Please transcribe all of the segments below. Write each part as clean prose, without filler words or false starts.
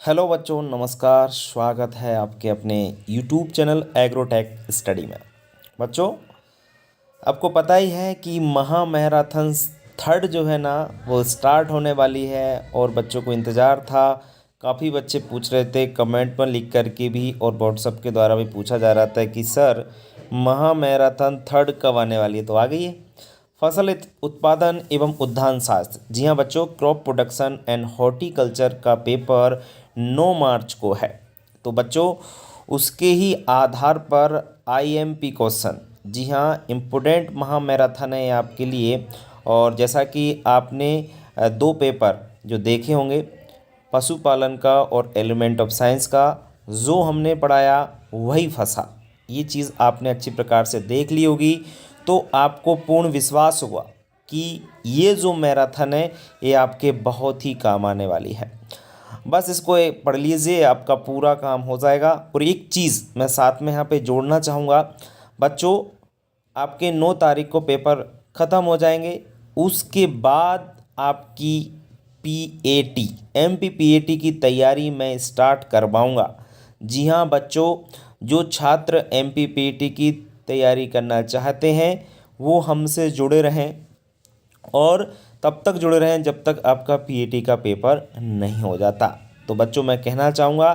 Hello बच्चों, नमस्कार। स्वागत है आपके अपने यूट्यूब चैनल एग्रोटेक स्टडी में। बच्चों, आपको पता ही है कि महा मैराथन थर्ड जो है ना वो स्टार्ट होने वाली है और बच्चों को इंतज़ार था। काफ़ी बच्चे पूछ रहे थे कमेंट में लिख करके भी और व्हाट्सएप के द्वारा भी पूछा जा रहा था कि सर महा मैराथन थर्ड कब आने वाली है। तो आ गई है। फसल उत्पादन एवं उद्यान शास्त्र, जी हाँ बच्चों, क्रॉप प्रोडक्शन एंड हॉर्टिकल्चर का पेपर 9 मार्च को है। तो बच्चों उसके ही आधार पर आईएमपी क्वेश्चन, जी हाँ, इम्पोर्टेंट महा मैराथन है आपके लिए। और जैसा कि आपने दो पेपर जो देखे होंगे, पशुपालन का और एलिमेंट ऑफ साइंस का, जो हमने पढ़ाया वही फंसा, ये चीज़ आपने अच्छी प्रकार से देख ली होगी। तो आपको पूर्ण विश्वास होगा कि ये जो मैराथन है ये आपके बहुत ही काम आने वाली है। बस इसको पढ़ लीजिए, आपका पूरा काम हो जाएगा। और एक चीज़ मैं साथ में यहाँ पे जोड़ना चाहूँगा बच्चों, आपके 9 तारीख को पेपर ख़त्म हो जाएंगे। उसके बाद आपकी पीएटी एमपीपीएटी की तैयारी मैं स्टार्ट करवाऊँगा। जी हाँ बच्चों, जो छात्र एमपीपीएटी की तैयारी करना चाहते हैं वो हमसे जुड़े रहें और तब तक जुड़े रहें जब तक आपका पीएटी का पेपर नहीं हो जाता। तो बच्चों, मैं कहना चाहूँगा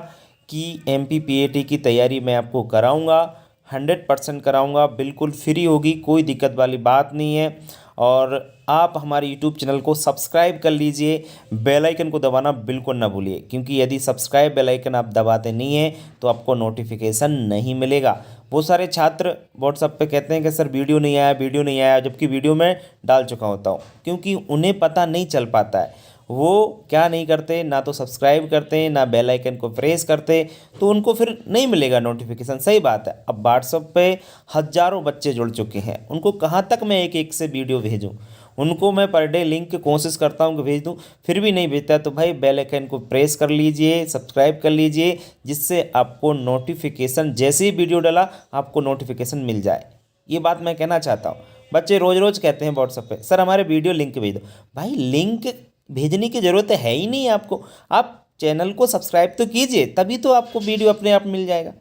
कि एमपीपीएटी की तैयारी मैं आपको कराऊँगा, 100% कराऊँगा, बिल्कुल फ्री होगी, कोई दिक्कत वाली बात नहीं है। और आप हमारे यूट्यूब चैनल को सब्सक्राइब कर लीजिए, बेल आइकन को दबाना बिल्कुल ना भूलिए, क्योंकि यदि सब्सक्राइब बेल आइकन आप दबाते नहीं हैं तो आपको नोटिफिकेशन नहीं मिलेगा। बहुत सारे छात्र व्हाट्सएप पे कहते हैं कि सर वीडियो नहीं आया, वीडियो नहीं आया, जबकि वीडियो मैं डाल चुका होता हूँ। क्योंकि उन्हें पता नहीं चल पाता है, वो क्या नहीं करते, ना तो सब्सक्राइब करते ना बेल आइकन को प्रेस करते, तो उनको फिर नहीं मिलेगा नोटिफिकेशन। सही बात है। अब व्हाट्सएप पे हज़ारों बच्चे जुड़ चुके हैं, उनको कहाँ तक मैं एक एक से वीडियो भेजूँ। उनको मैं पर डे लिंक की कोशिश करता हूँ कि भेज दूँ, फिर भी नहीं भेजता। तो भाई बेल आइकन को प्रेस कर लीजिए, सब्सक्राइब कर लीजिए, जिससे आपको नोटिफिकेशन जैसे ही वीडियो डाला आपको नोटिफिकेशन मिल जाए। ये बात मैं कहना चाहता हूँ। बच्चे रोज़ रोज़ कहते हैं व्हाट्सएप पे, सर हमारे वीडियो लिंक भेज दो। भाई लिंक भेजने की ज़रूरत है ही नहीं आपको। आप चैनल को सब्सक्राइब तो कीजिए, तभी तो आपको वीडियो अपने आप मिल जाएगा।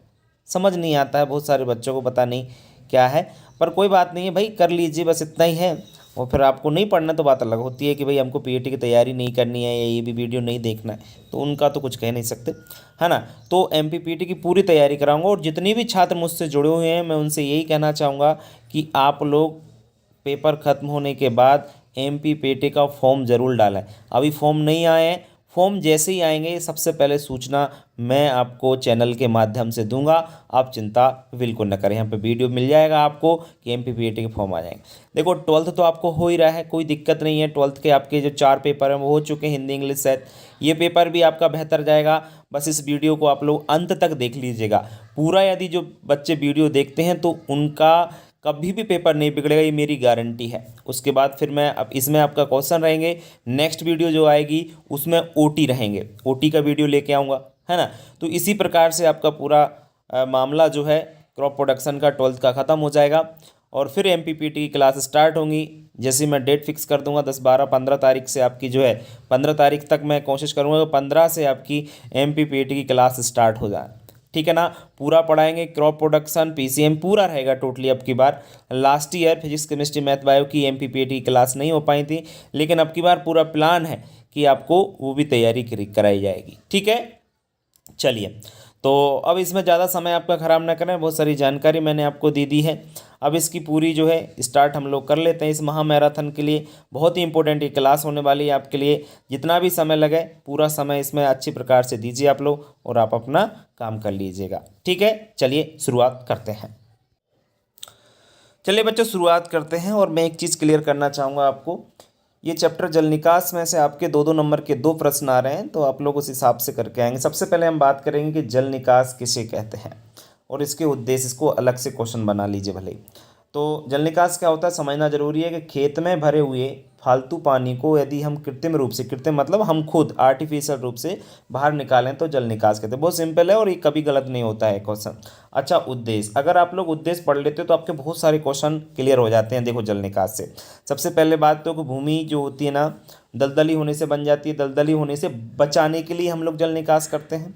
समझ नहीं आता है बहुत सारे बच्चों को, पता नहीं क्या है, पर कोई बात नहीं है भाई, कर लीजिए, बस इतना ही है। और फिर आपको नहीं पढ़ना तो बात अलग होती है कि भाई हमको पीएटी की तैयारी नहीं करनी है या ये भी वीडियो नहीं देखना है, तो उनका तो कुछ कह नहीं सकते, है ना। तो एमपीपीटी की पूरी तैयारी कराऊंगा और जितने भी छात्र मुझसे जुड़े हुए हैं मैं उनसे यही कहना चाहूँगा कि आप लोग पेपर ख़त्म होने के बाद एमपीपीटी का फॉर्म ज़रूर डालें। अभी फॉर्म नहीं आए हैं, फॉर्म जैसे ही आएंगे सबसे पहले सूचना मैं आपको चैनल के माध्यम से दूंगा। आप चिंता बिल्कुल न करें, यहाँ पे वीडियो मिल जाएगा आपको कि एमपीपीटी के फॉर्म आ जाएंगे। देखो 12th तो आपको हो ही रहा है, कोई दिक्कत नहीं है। 12th के आपके जो 4 पेपर हैं वो हो चुके हैं, हिंदी इंग्लिश सेट, ये पेपर भी आपका बेहतर जाएगा। बस इस वीडियो को आप लोग अंत तक देख लीजिएगा पूरा। यदि जो बच्चे वीडियो देखते हैं तो उनका कभी भी पेपर नहीं बिगड़ेगा, ये मेरी गारंटी है। उसके बाद फिर मैं अब इसमें आपका क्वेश्चन रहेंगे, नेक्स्ट वीडियो जो आएगी उसमें ओटी रहेंगे, ओटी का वीडियो लेके आऊँगा, है ना। तो इसी प्रकार से आपका पूरा मामला जो है क्रॉप प्रोडक्शन का 12th का ख़त्म हो जाएगा और फिर एमपीपीटी की क्लास स्टार्ट होंगी। जैसे मैं डेट फिक्स कर दूंगा 10, 12, 15 तारीख से आपकी जो है 15 तारीख तक मैं कोशिश करूंगा कि 15 से आपकी एमपीपीटी की क्लास स्टार्ट हो जाए। ठीक है ना। पूरा पढ़ाएंगे, क्रॉप प्रोडक्शन पीसीएम पूरा रहेगा टोटली। अब की बार last year physics chemistry math bio की एमपीपीटी की क्लास नहीं हो पाई थी, लेकिन अब की बार पूरा प्लान है कि आपको वो भी तैयारी कराई जाएगी। ठीक है, चलिए। तो अब इसमें ज़्यादा समय आपका ख़राब ना करें, बहुत सारी जानकारी मैंने आपको दे दी है। अब इसकी पूरी जो है स्टार्ट हम लोग कर लेते हैं। इस महा मैराथन के लिए बहुत ही इंपॉर्टेंट ये क्लास होने वाली है आपके लिए। जितना भी समय लगे पूरा समय इसमें अच्छी प्रकार से दीजिए आप लोग और आप अपना काम कर लीजिएगा। ठीक है, चलिए शुरुआत करते हैं। चलिए बच्चों शुरुआत करते हैं। और मैं एक चीज़ क्लियर करना चाहूँगा आपको, ये चैप्टर जल निकास में से आपके 2-2 नंबर के 2 प्रश्न आ रहे हैं, तो आप लोग उस हिसाब से करके आएंगे। सबसे पहले हम बात करेंगे कि जल निकास किसे कहते हैं और इसके उद्देश्य, इसको अलग से क्वेश्चन बना लीजिए भले ही। तो जल निकास क्या होता है समझना जरूरी है कि खेत में भरे हुए फालतू पानी को यदि हम कृत्रिम रूप से, कृत्रिम मतलब हम खुद आर्टिफिशियल रूप से बाहर निकालें तो जल निकास कहते हैं। बहुत सिंपल है और ये कभी गलत नहीं होता है क्वेश्चन। अच्छा, उद्देश्य, अगर आप लोग उद्देश्य पढ़ लेते हो तो आपके बहुत सारे क्वेश्चन क्लियर हो जाते हैं। देखो जल निकास से सबसे पहले बात तो कि भूमि जो होती है ना दलदली होने से बन जाती है, दलदली होने से बचाने के लिए हम लोग जल निकास करते हैं,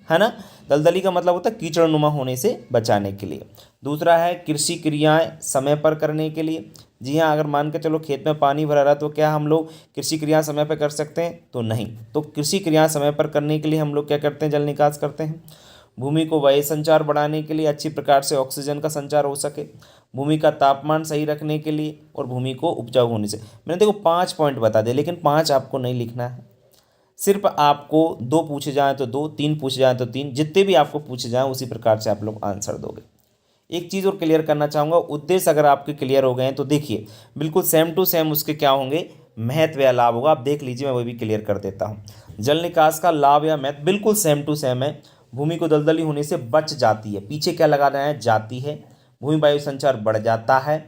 है ना। दलदली का मतलब होता है कीचड़नुमा होने से बचाने के लिए। दूसरा है कृषि क्रियाएं समय पर करने के लिए। जी हाँ, अगर मान के चलो खेत में पानी भरा रहा तो क्या हम लोग कृषि क्रिया समय पर कर सकते हैं? तो नहीं। तो कृषि क्रिया समय पर करने के लिए हम लोग क्या करते हैं? जल निकास करते हैं। भूमि को वायु संचार बढ़ाने के लिए, अच्छी प्रकार से ऑक्सीजन का संचार हो सके, भूमि का तापमान सही रखने के लिए, और भूमि को उपजाऊ होने से। मैंने देखो 5 पॉइंट बता दिए, लेकिन 5 आपको नहीं लिखना है। सिर्फ आपको 2 पूछे जाएँ तो 2, 3 पूछे जाएँ तो 3, जितने भी आपको पूछे जाएँ उसी प्रकार से आप लोग आंसर दोगे। एक चीज़ और क्लियर करना चाहूँगा, उद्देश्य अगर आपके क्लियर हो गए हैं तो देखिए बिल्कुल सेम टू सेम उसके क्या होंगे, महत्व या लाभ होगा। आप देख लीजिए, मैं वो भी क्लियर कर देता हूँ। जल निकास का लाभ या महत्व बिल्कुल सेम टू सेम है। भूमि को दलदली होने से बच जाती है, पीछे क्या लगा रहे हैं? जाती है। भूमि वायु संचार बढ़ जाता है,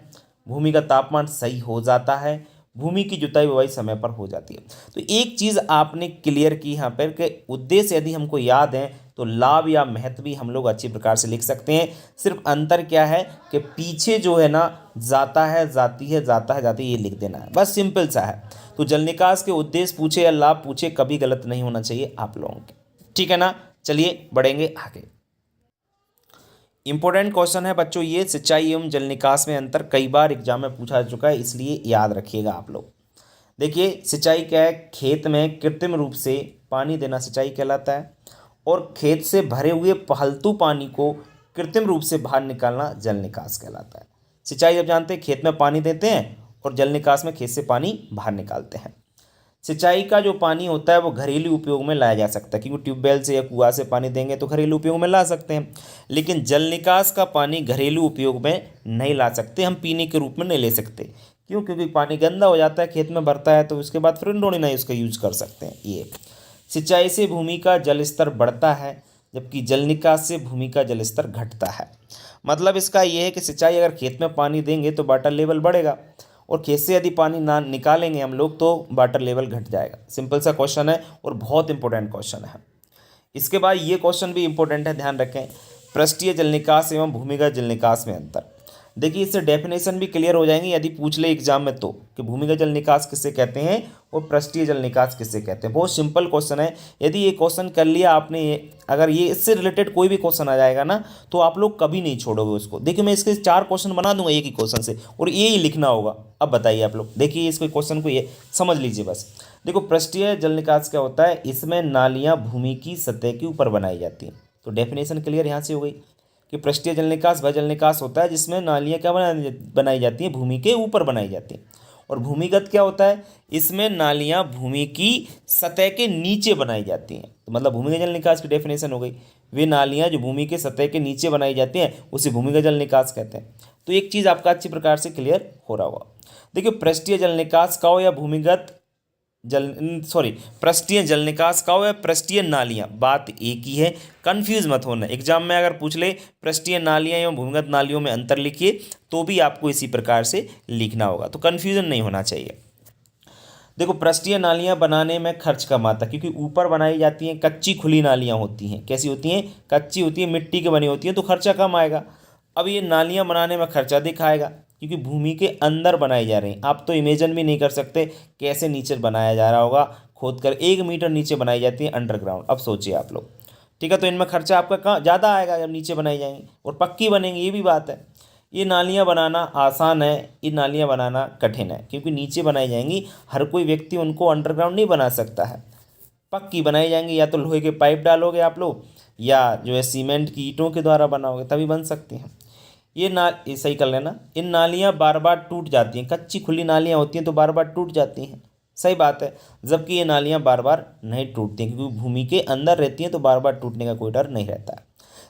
भूमि का तापमान सही हो जाता है, भूमि की जुताई बुवाई समय पर हो जाती है। तो एक चीज़ आपने क्लियर की यहाँ पर कि उद्देश्य यदि हमको याद है तो लाभ या महत्व भी हम लोग अच्छी प्रकार से लिख सकते हैं। सिर्फ अंतर क्या है कि पीछे जो है ना जाता है, जाती है, जाता है, जाती है, ये लिख देना है, बस सिंपल सा है। तो जल निकास के उद्देश्य पूछे या लाभ पूछे कभी गलत नहीं होना चाहिए आप लोगों के, ठीक है ना। चलिए बढ़ेंगे आगे। इंपॉर्टेंट क्वेश्चन है बच्चों ये, सिंचाई एवं जल निकास में अंतर कई बार एग्जाम में पूछा जा चुका है, इसलिए याद रखिएगा आप लोग। देखिए सिंचाई क्या है? खेत में कृत्रिम रूप से पानी देना सिंचाई कहलाता है, और खेत से भरे हुए फालतू पानी को कृत्रिम रूप से बाहर निकालना जल निकास कहलाता है। सिंचाई जब जानते हैं खेत में पानी देते हैं, और जल निकास में खेत से पानी बाहर निकालते हैं। सिंचाई का जो पानी होता है वो घरेलू उपयोग में लाया जा सकता है, क्योंकि ट्यूबवेल से या कुआं से पानी देंगे तो घरेलू उपयोग में ला सकते हैं। लेकिन जल निकास का पानी घरेलू उपयोग में नहीं ला सकते, हम पीने के रूप में नहीं ले सकते। क्यों? क्योंकि पानी गंदा हो जाता है, खेत में भरता है, तो उसके बाद फिर उन्होंने नहीं उसका यूज कर सकते हैं। ये सिंचाई से भूमि का जल स्तर बढ़ता है, जबकि जल निकास से भूमि का जल स्तर घटता है। मतलब इसका ये है कि सिंचाई अगर खेत में पानी देंगे तो वाटर लेवल बढ़ेगा, और खेत से यदि पानी ना निकालेंगे हम लोग तो वाटर लेवल घट जाएगा। सिंपल सा क्वेश्चन है और बहुत इंपॉर्टेंट क्वेश्चन है। इसके बाद ये क्वेश्चन भी इंपॉर्टेंट है, ध्यान रखें। पृष्ठीय जल निकास एवं भूमिगत जल निकास में अंतर। देखिए इससे डेफिनेशन भी क्लियर हो जाएंगी यदि पूछ ले एग्जाम में तो, कि भूमिगत जल निकास किससे कहते हैं और पृष्ठीय जल निकास किससे कहते हैं। बहुत सिंपल क्वेश्चन है, यदि ये क्वेश्चन कर लिया आपने, अगर ये इससे रिलेटेड कोई भी क्वेश्चन आ जाएगा ना तो आप लोग कभी नहीं छोड़ोगे उसको। देखिए मैं इसके 4 क्वेश्चन बना दूंगा एक ही क्वेश्चन से, और ये ही लिखना होगा। अब बताइए आप लोग, देखिए इसको क्वेश्चन को ये समझ लीजिए बस। देखो पृष्ठीय जल निकास क्या होता है? इसमें नालियाँ भूमि की सतह के ऊपर बनाई जाती हैं। तो डेफिनेशन क्लियर यहाँ से हो गई कि पृष्ठीय जल निकास वह जल निकास होता है जिसमें नालियाँ क्या बनाई जाती हैं? भूमि के ऊपर बनाई जाती हैं। और भूमिगत क्या होता है? इसमें नालियाँ भूमि की सतह के नीचे बनाई जाती हैं। तो मतलब भूमिगत जल निकास की डेफिनेशन हो गई, वे नालियाँ जो भूमि के सतह के नीचे बनाई जाती हैं उसे भूमिगत जल निकास कहते हैं। तो एक चीज़ आपका अच्छी प्रकार से क्लियर हो रहा होगा। देखिए पृष्ठीय जल निकास का हो या भूमिगत पृष्ठीय जल निकास का हो या पृष्ठीय नालियाँ, बात एक ही है, कंफ्यूज मत होना। एग्जाम में अगर पूछ ले पृष्ठीय नालियाँ एवं भूमिगत नालियों में अंतर लिखिए तो भी आपको इसी प्रकार से लिखना होगा, तो कन्फ्यूजन नहीं होना चाहिए। देखो पृष्ठीय नालियाँ बनाने में खर्च कम आता है, क्योंकि ऊपर बनाई जाती हैं, कच्ची खुली नालियाँ होती हैं। कैसी होती हैं? कच्ची होती है, मिट्टी की बनी होती है, तो खर्चा कम आएगा। अब ये नालियाँ बनाने में खर्चा दिखाएगा, क्योंकि भूमि के अंदर बनाई जा रही हैं। आप तो इमेजिन भी नहीं कर सकते कैसे नीचे बनाया जा रहा होगा, खोद कर 1 मीटर नीचे बनाई जाती है अंडरग्राउंड। अब सोचिए आप लोग, ठीक है। तो इनमें खर्चा आपका कहाँ ज़्यादा आएगा जब नीचे बनाई जाएंगी, और पक्की बनेंगी, ये भी बात है। ये नालियाँ बनाना आसान है, ये नालियाँ बनाना कठिन है, क्योंकि नीचे बनाई जाएंगी, हर कोई व्यक्ति उनको अंडरग्राउंड नहीं बना सकता है। पक्की बनाई जाएंगी, या तो लोहे के पाइप डालोगे आप लोग, या जो है सीमेंट की ईंटों के द्वारा बनाओगे, तभी बन सकती हैं। ये सही कर लेना, इन नालियाँ बार बार टूट जाती हैं। कच्ची खुली नालियाँ होती हैं तो बार बार टूट जाती हैं, सही बात है। जबकि ये नालियाँ बार बार नहीं टूटती हैं, क्योंकि भूमि के अंदर रहती हैं, तो बार बार टूटने का कोई डर नहीं रहता है।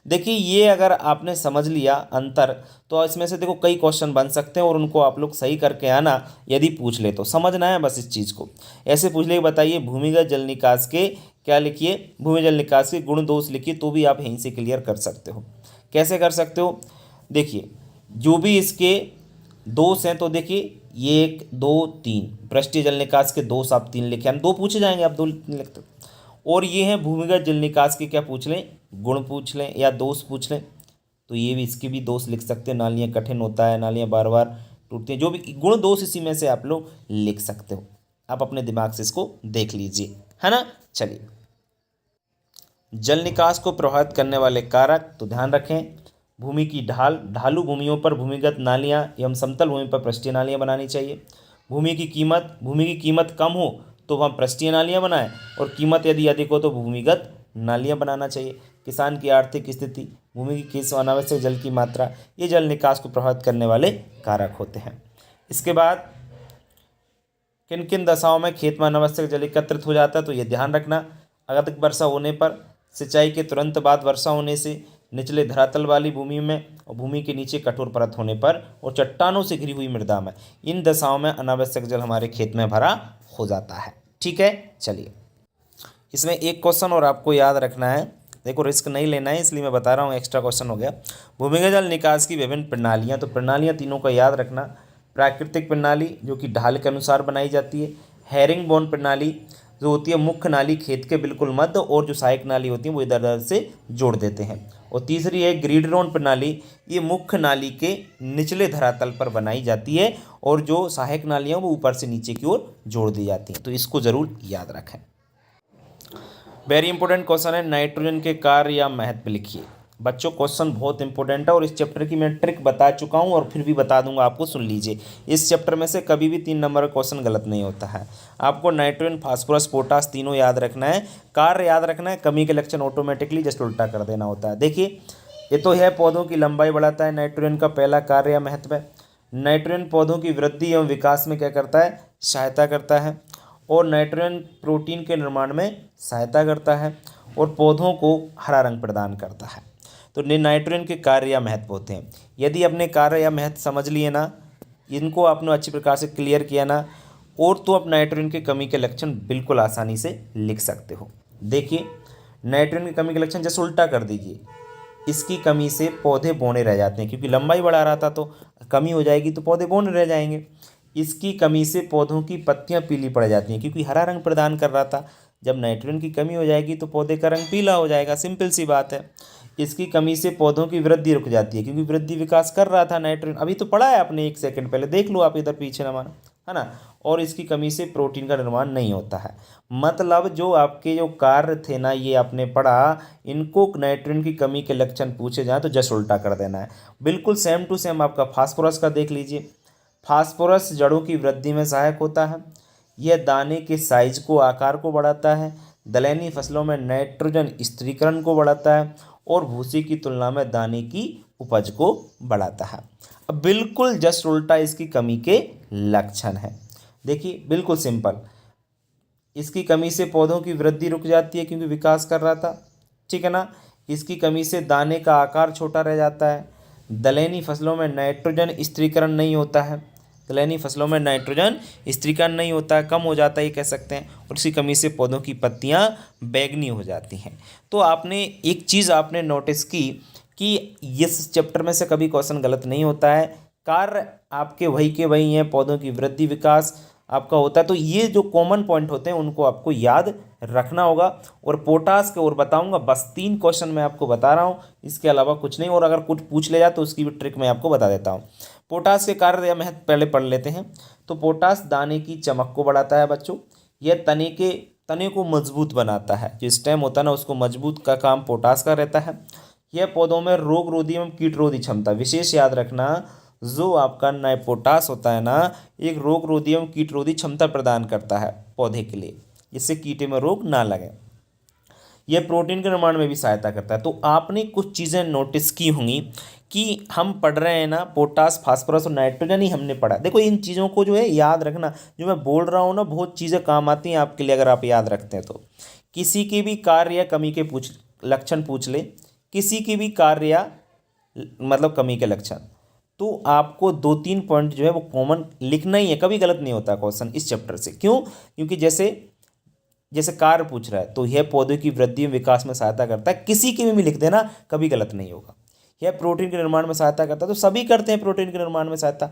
देखिए ये अगर आपने समझ लिया अंतर, तो इसमें से देखो कई क्वेश्चन बन सकते हैं, और उनको आप लोग सही करके आना यदि पूछ ले तो। समझना है बस इस चीज़ को। ऐसे पूछ ले बताइए भूमिगत जल निकास के क्या लिखिए, भूमि जल निकास के गुण दोष लिखिए, तो भी आप यहीं से क्लियर कर सकते हो। कैसे कर सकते हो? देखिए जो भी इसके दोष हैं, तो देखिए ये 1 2 3 पृष्ठीय जल निकास के दोष आप 3 लिखे, हम 2 पूछे जाएंगे, आप 2 लिखते। और ये हैं भूमिगत जल निकास के क्या पूछ लें? गुण पूछ लें या दोष पूछ लें, तो ये भी इसके भी दोष लिख सकते हैं। नालियाँ कठिन होता है, नालियाँ बार बार टूटती हैं, जो भी गुण दोष इसी में से आप लोग लिख सकते हो। आप अपने दिमाग से इसको देख लीजिए, है ना। चलिए, जल निकास को प्रभावित करने वाले कारक, तो ध्यान रखें भूमि की ढाल, ढालू भूमियों पर भूमिगत नालियां एवं समतल भूमि पर पृष्ठीय नालियां बनानी चाहिए। भूमि की कीमत कम हो तो वह पृष्ठीय नालियां बनाएं, और कीमत यदि अधिक हो तो भूमिगत नालियां बनाना चाहिए। किसान की आर्थिक स्थिति, भूमि की किस अनावश्यक जल की मात्रा, ये जल निकास को प्रभावित करने वाले कारक होते हैं। इसके बाद किन किन दशाओं में खेत में अनावश्यक जल एकत्रित हो जाता है, तो ये ध्यान रखना। अधिक वर्षा होने पर, सिंचाई के तुरंत बाद वर्षा होने से, निचले धरातल वाली भूमि में, और भूमि के नीचे कठोर परत होने पर, और चट्टानों से घिरी हुई मृदा में, इन दशाओं में अनावश्यक जल हमारे खेत में भरा हो जाता है। ठीक है, चलिए इसमें एक क्वेश्चन और आपको याद रखना है। देखो रिस्क नहीं लेना है इसलिए मैं बता रहा हूँ, एक्स्ट्रा क्वेश्चन हो गया। भूमिगत जल निकास की विभिन्न प्रणालियाँ, तो प्रणालियाँ तीनों का याद रखना। प्राकृतिक प्रणाली जो कि ढाल के अनुसार बनाई जाती है। हैरिंग बोन प्रणाली जो होती है, मुख्य नाली खेत के बिल्कुल मध्य, और जो सहायक नाली होती है वो इधर उधर से जोड़ देते हैं। और तीसरी है ग्रिड रोन प्रणाली, ये मुख्य नाली के निचले धरातल पर बनाई जाती है, और जो सहायक नालियाँ वो ऊपर से नीचे की ओर जोड़ दी जाती हैं। तो इसको ज़रूर याद रखें। वेरी इंपॉर्टेंट क्वेश्चन है, नाइट्रोजन के कार्य या महत्व लिखिए। बच्चों क्वेश्चन बहुत इंपॉर्टेंट है, और इस चैप्टर की मैं ट्रिक बता चुका हूँ और फिर भी बता दूंगा आपको, सुन लीजिए। इस चैप्टर में से कभी भी 3 नंबर का क्वेश्चन गलत नहीं होता है। आपको नाइट्रोजन, फास्फोरस, पोटास तीनों याद रखना है, कार्य याद रखना है, कमी के लक्षण ऑटोमेटिकली जस्ट उल्टा कर देना होता है। देखिए ये तो है पौधों की लंबाई बढ़ाता है, नाइट्रोजन का पहला कार्य या महत्व है। नाइट्रोजन पौधों की वृद्धि एवं विकास में क्या करता है, सहायता करता है। और नाइट्रोजन प्रोटीन के निर्माण में सहायता करता है, और पौधों को हरा रंग प्रदान करता है। तो नाइट्रोजन के कार्य या महत्व होते हैं। यदि अपने कार्य या महत्व समझ लिए ना, इनको आपने अच्छी प्रकार से क्लियर किया ना, और तो आप नाइट्रोजन की कमी के लक्षण बिल्कुल आसानी से लिख सकते हो। देखिए नाइट्रोजन की कमी के लक्षण जैसे उल्टा कर दीजिए, इसकी कमी से पौधे बौने रह जाते हैं, क्योंकि लंबाई बढ़ा रहा था तो कमी हो जाएगी तो पौधे बौने रह जाएंगे। इसकी कमी से पौधों की पत्तियां पीली पड़ जाती हैं, क्योंकि हरा रंग प्रदान कर रहा था। जब नाइट्रोजन की कमी हो जाएगी तो पौधे का रंग पीला हो जाएगा, सिंपल सी बात है। इसकी कमी से पौधों की वृद्धि रुक जाती है, क्योंकि वृद्धि विकास कर रहा था नाइट्रोजन, अभी तो पढ़ा है आपने 1 सेकंड पहले, देख लो आप इधर पीछे न मानो, है ना। और इसकी कमी से प्रोटीन का निर्माण नहीं होता है। मतलब जो आपके जो कार्य थे ना, ये आपने पढ़ा, इनको नाइट्रोजन की कमी के लक्षण पूछे जाए तो जस्ट उल्टा कर देना है। बिल्कुल सेम टू सेम आपका फास्फोरस का देख लीजिए। फास्फोरस जड़ों की वृद्धि में सहायक होता है, यह दाने के साइज को, आकार को बढ़ाता है। दलहनी फसलों में नाइट्रोजन स्थिरीकरण को बढ़ाता है, और भूसी की तुलना में दाने की उपज को बढ़ाता है। अब बिल्कुल जस्ट उल्टा इसकी कमी के लक्षण हैं। देखिए बिल्कुल सिंपल, इसकी कमी से पौधों की वृद्धि रुक जाती है क्योंकि विकास कर रहा था, ठीक है ना। इसकी कमी से दाने का आकार छोटा रह जाता है। दलहनी फसलों में नाइट्रोजन स्थिरीकरण नहीं होता है, दलहनी फसलों में नाइट्रोजन स्थिरीकरण नहीं होता है, कम हो जाता है ये कह सकते हैं। और इसी कमी से पौधों की पत्तियां बैंगनी हो जाती हैं। तो आपने एक चीज़ आपने नोटिस की कि इस चैप्टर में से कभी क्वेश्चन गलत नहीं होता है, कार्य आपके वही के वही हैं, पौधों की वृद्धि विकास आपका होता है। तो ये जो कॉमन पॉइंट होते हैं उनको आपको याद रखना होगा। और पोटास के और बताऊंगा, बस 3 क्वेश्चन मैं आपको बता रहा हूँ, इसके अलावा कुछ नहीं। और अगर कुछ पूछ ले जाए तो उसकी भी ट्रिक मैं आपको बता देता हूँ। पोटास के कार्य या महत्व पहले पढ़ लेते हैं। तो पोटास दाने की चमक को बढ़ाता है बच्चों, यह तने को मजबूत बनाता है, जो स्टेम होता है ना उसको मजबूत का काम पोटास का रहता है। यह पौधों में रोग रोधी एवं कीटरोधी क्षमता, विशेष याद रखना, जो आपका पोटास होता है ना, एक रोग रोधी एवं कीटरोधी क्षमता प्रदान करता है पौधे के लिए, जिससे कीटे में रोग ना लगे। यह प्रोटीन के निर्माण में भी सहायता करता है। तो आपने कुछ चीज़ें नोटिस की होंगी कि हम पढ़ रहे हैं ना, पोटास, फास्फोरस और नाइट्रोजन ही हमने पढ़ा। देखो इन चीज़ों को जो है याद रखना, जो मैं बोल रहा हूँ ना, बहुत चीज़ें काम आती हैं आपके लिए अगर आप याद रखते हैं तो। किसी के भी कार्य या कमी के लक्षण पूछ ले, किसी के भी कार्य या मतलब कमी के लक्षण, तो आपको 2-3 पॉइंट जो है वो कॉमन लिखना ही है, कभी गलत नहीं होता क्वेश्चन इस चैप्टर से। क्यों? क्योंकि जैसे कार्य पूछ रहा है तो यह पौधे की वृद्धि और विकास में सहायता करता है, किसी के भी लिख देना, कभी गलत नहीं होगा। यह प्रोटीन के निर्माण में सहायता करता है, तो सभी करते हैं प्रोटीन के निर्माण में सहायता।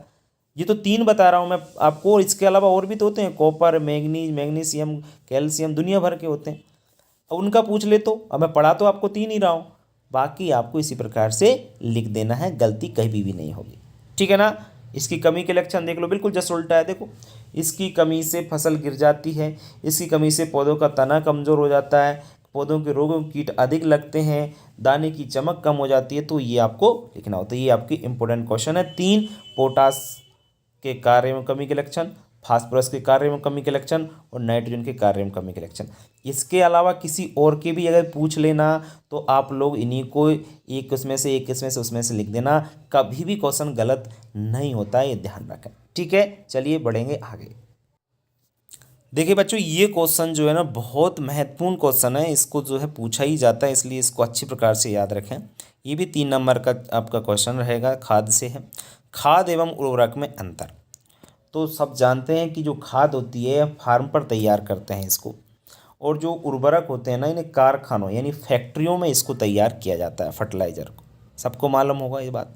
ये तो 3 बता रहा हूँ मैं आपको, इसके अलावा और भी तो होते हैं, कॉपर, मैग्नीज, मैग्नीशियम, कैल्शियम, दुनिया भर के होते हैं। अब उनका पूछ ले तो, अब मैं पढ़ा तो आपको 3 ही रहा हूँ, बाकी आपको इसी प्रकार से लिख देना है, गलती कहीं भी नहीं होगी, ठीक है ना। इसकी कमी के लक्षण देख लो, बिल्कुल जस्ट उल्टा है। देखो, इसकी कमी से फसल गिर जाती है, इसकी कमी से पौधों का तना कमज़ोर हो जाता है, पौधों के रोगों कीट अधिक लगते हैं, दाने की चमक कम हो जाती है। तो ये आपको लिखना होता है। ये आपकी इंपॉर्टेंट क्वेश्चन है। 3 पोटास के कार्य में कमी के लक्षण, फास्फोरस के कार्य में कमी के लक्षण और नाइट्रोजन के कार्य में कमी के लक्षण। इसके अलावा किसी और के भी अगर पूछ लेना तो आप लोग इन्हीं को एक उसमें से उसमें से लिख देना। कभी भी क्वेश्चन गलत नहीं होता है, ये ध्यान रखें। ठीक है, चलिए बढ़ेंगे आगे। देखिए बच्चों, ये क्वेश्चन जो है ना बहुत महत्वपूर्ण क्वेश्चन है। इसको जो है पूछा ही जाता है, इसलिए इसको अच्छी प्रकार से याद रखें। ये भी 3 नंबर का आपका क्वेश्चन रहेगा, खाद से है। खाद एवं उर्वरक में अंतर। तो सब जानते हैं कि जो खाद होती है फार्म पर तैयार करते हैं इसको, और जो उर्वरक होते हैं ना इन्हें कारखानों यानी फैक्ट्रियों में इसको तैयार किया जाता है, फर्टिलाइज़र को। सबको मालूम होगा ये बात।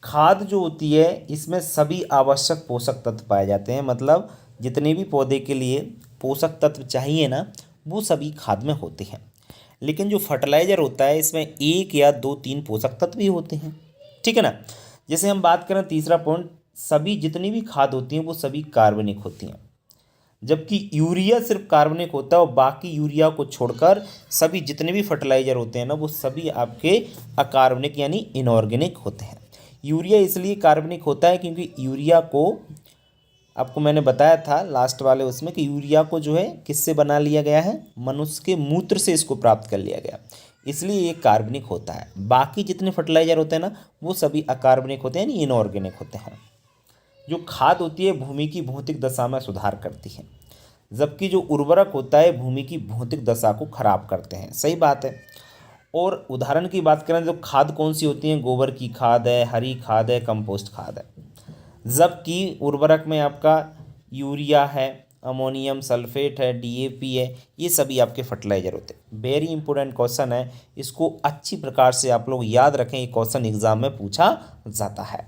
खाद जो होती है इसमें सभी आवश्यक पोषक तत्व पाए जाते हैं, मतलब जितने भी पौधे के लिए पोषक तत्व चाहिए ना वो सभी खाद में होते हैं। लेकिन जो फर्टिलाइज़र होता है इसमें 1 या 2-3 पोषक तत्व भी होते हैं। ठीक है ना। जैसे हम बात करें तीसरा पॉइंट, सभी जितनी भी खाद होती हैं वो सभी कार्बनिक होती हैं, जबकि यूरिया सिर्फ कार्बनिक होता है और बाकी यूरिया को छोड़कर सभी जितने भी फर्टिलाइज़र होते हैं ना वो सभी आपके अकार्बनिक यानी इनऑर्गेनिक होते हैं। यूरिया इसलिए कार्बनिक होता है क्योंकि यूरिया को आपको मैंने बताया था लास्ट वाले उसमें कि यूरिया को जो है किससे बना लिया गया है, मनुष्य के मूत्र से इसको प्राप्त कर लिया गया, इसलिए ये कार्बनिक होता है। बाकी जितने फर्टिलाइज़र होते हैं ना वो सभी अकार्बनिक होते हैं यानी इनऑर्गेनिक होते हैं। जो खाद होती है भूमि की भौतिक दशा में सुधार करती है, जबकि जो उर्वरक होता है भूमि की भौतिक दशा को खराब करते हैं। सही बात है। और उदाहरण की बात करें तो खाद कौन सी होती है, गोबर की खाद है, हरी खाद है, कंपोस्ट खाद है। जबकि उर्वरक में आपका यूरिया है, अमोनियम सल्फेट है, डीएपी है, ये सभी आपके फर्टिलाइज़र होते हैं। वेरी इंपॉर्टेंट क्वेश्चन है, इसको अच्छी प्रकार से आप लोग याद रखें, ये क्वेश्चन एग्जाम में पूछा जाता है।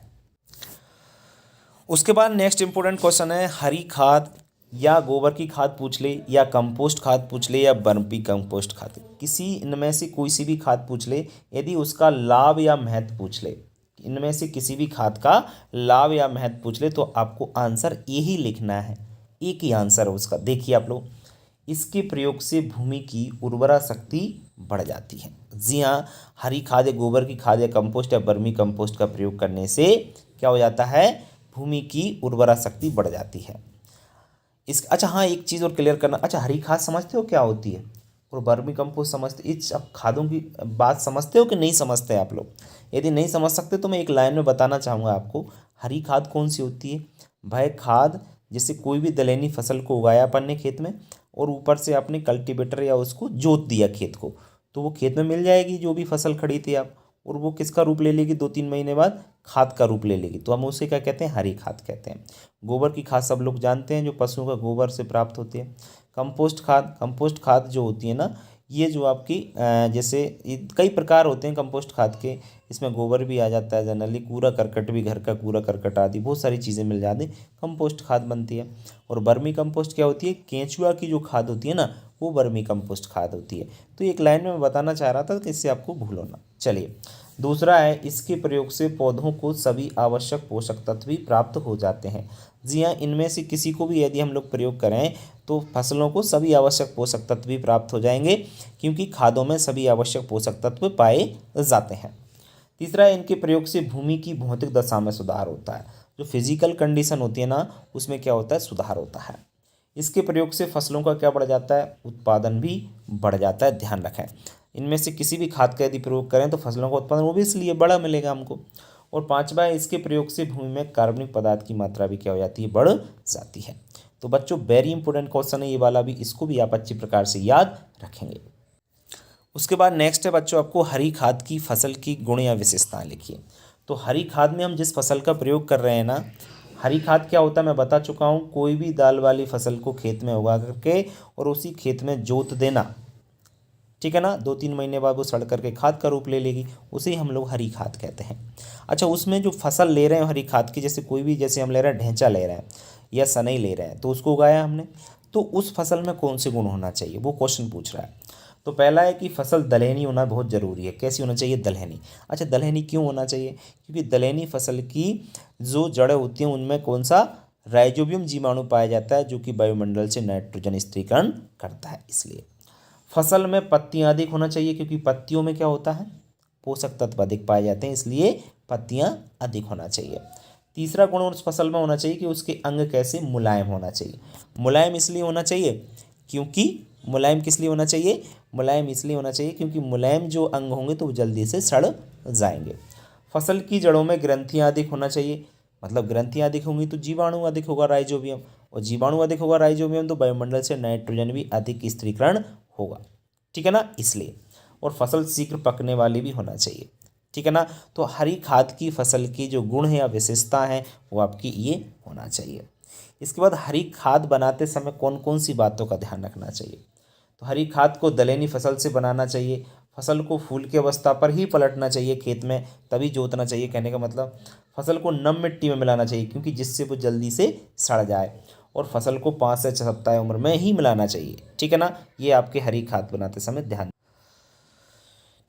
उसके बाद नेक्स्ट इंपॉर्टेंट क्वेश्चन है, हरी खाद या गोबर की खाद पूछ ले या कंपोस्ट खाद पूछ ले या वर्मी कंपोस्ट खाद, किसी इनमें से कोई सी भी खाद पूछ ले, यदि उसका लाभ या महत्व पूछ ले, इनमें से किसी भी खाद का लाभ या महत्व पूछ ले तो आपको आंसर यही लिखना है, एक ही आंसर है उसका। देखिए आप लोग, इसके प्रयोग से भूमि की उर्वरा शक्ति बढ़ जाती है। जी हाँ, हरी खाद या गोबर की खाद या कंपोस्ट या वर्मी कंपोस्ट का प्रयोग करने से क्या हो जाता है, भूमि की उर्वरा शक्ति बढ़ जाती है। अच्छा हाँ, एक चीज़ और क्लियर करना, अच्छा हरी खाद समझते हो क्या होती है और वर्मी कंपोस्ट समझते, इस अब खादों की बात समझते हो कि नहीं समझते आप लोग? यदि नहीं समझ सकते तो मैं एक लाइन में बताना चाहूँगा आपको। हरी खाद कौन सी होती है भाई? खाद जैसे कोई भी दलहनी फसल को उगाया अपन ने खेत में और ऊपर से आपने कल्टीवेटर या उसको जोत दिया खेत को, तो वो खेत में मिल जाएगी जो भी फसल खड़ी थी आप, और वो किसका रूप ले लेगी, 2-3 महीने बाद खाद का रूप ले लेगी। तो हम उसे क्या कहते हैं, हरी खाद कहते हैं। गोबर की खाद सब लोग जानते हैं, जो पशुओं का गोबर से प्राप्त होती है। कंपोस्ट खाद जो होती है ना, ये जो आपकी जैसे कई प्रकार होते हैं कंपोस्ट खाद के, इसमें गोबर भी आ जाता है, जनरली कूड़ा करकट भी, घर का कूड़ा करकट आदि बहुत सारी चीज़ें मिल जाती हैं, कंपोस्ट खाद बनती है। और वर्मी कंपोस्ट क्या होती है, केंचुआ की जो खाद होती है ना वो वर्मी कंपोस्ट खाद होती है। तो एक लाइन में मैं बताना चाह रहा था कि इससे आपको भूलो ना। चलिए दूसरा है, इसके प्रयोग से पौधों को सभी आवश्यक पोषक तत्व भी प्राप्त हो जाते हैं। जी हाँ, इनमें से किसी को भी यदि हम लोग प्रयोग करें तो फसलों को सभी आवश्यक पोषक तत्व भी प्राप्त हो जाएंगे, क्योंकि खादों में सभी आवश्यक पोषक तत्व पाए जाते हैं। तीसरा है, इनके प्रयोग से भूमि की भौतिक दशा में सुधार होता है। जो फिजिकल कंडीशन होती है ना उसमें क्या होता है, सुधार होता है। इसके प्रयोग से फसलों का क्या बढ़ जाता है, उत्पादन भी बढ़ जाता है। ध्यान रखें, इनमें से किसी भी खाद का यदि प्रयोग करें तो फसलों का उत्पादन वो भी इसलिए बड़ा मिलेगा हमको। और पांचवा है, इसके प्रयोग से भूमि में कार्बनिक पदार्थ की मात्रा भी क्या हो जाती है, बढ़ जाती है। तो बच्चों वेरी इंपॉर्टेंट क्वेश्चन है ये वाला भी, इसको भी आप अच्छी प्रकार से याद रखेंगे। उसके बाद नेक्स्ट है बच्चों, आपको हरी खाद की फसल की गुण या विशेषताएं लिखिए। तो हरी खाद में हम जिस फसल का प्रयोग कर रहे हैं ना, हरी खाद क्या होता है मैं बता चुका हूँ, कोई भी दाल वाली फसल को खेत में उगा करके और उसी खेत में जोत देना, ठीक है ना। 2-3 महीने बाद वो सड़ करके खाद का रूप ले लेगी, उसे हम लोग हरी खाद कहते हैं। अच्छा, उसमें जो फसल ले रहे हैं हरी खाद की, जैसे कोई भी, जैसे हम ले रहे हैं ढेंचा ले रहे हैं या सनई ले रहे हैं, तो उसको उगाया हमने, तो उस फसल में कौन से गुण होना चाहिए वो क्वेश्चन पूछ रहा है। तो पहला है कि फसल दलहनी होना बहुत ज़रूरी है। कैसी होना चाहिए? दलहनी। अच्छा, दलहनी क्यों होना चाहिए? क्योंकि दलहनी फसल की जो जड़ें होती हैं उनमें कौन सा राइजोबियम जीवाणु पाया जाता है, जो कि वायुमंडल से नाइट्रोजन स्थिरीकरण करता है, इसलिए। फसल में पत्तियां अधिक होना चाहिए, क्योंकि पत्तियों में क्या होता है? पोषक तत्व अधिक पाए जाते हैं, इसलिए पत्तियां अधिक होना चाहिए। तीसरा गुण उस फसल में होना चाहिए कि उसके अंग कैसे? मुलायम होना चाहिए। मुलायम इसलिए होना चाहिए क्योंकि मुलायम किस लिए होना चाहिए? मुलायम इसलिए होना चाहिए क्योंकि मुलायम जो अंग होंगे तो वो जल्दी से सड़ जाएंगे। फसल की जड़ों में ग्रंथियां अधिक होना चाहिए, मतलब ग्रंथियां अधिक होंगी तो जीवाणु अधिक होगा राइजोबियम, और जीवाणु अधिक होगा राइजोबियम तो वायुमंडल से नाइट्रोजन भी अधिक स्थिरीकरण होगा, ठीक है ना, इसलिए। और फसल शीघ्र पकने वाली भी होना चाहिए, ठीक है ना। तो हरी खाद की फसल की जो गुण है या विशेषता है वो आपकी ये होना चाहिए। इसके बाद हरी खाद बनाते समय कौन कौन सी बातों का ध्यान रखना चाहिए? तो हरी खाद को दलहनी फसल से बनाना चाहिए। फसल को फूल की अवस्था पर ही पलटना चाहिए खेत में, तभी जोतना चाहिए। कहने का मतलब फसल को नम मिट्टी में मिलाना चाहिए, क्योंकि जिससे वो जल्दी से सड़ जाए। और फसल को 5 से 6 सप्ताह उम्र में ही मिलाना चाहिए, ठीक है ना। ये आपके हरी खाद बनाते समय ध्यान।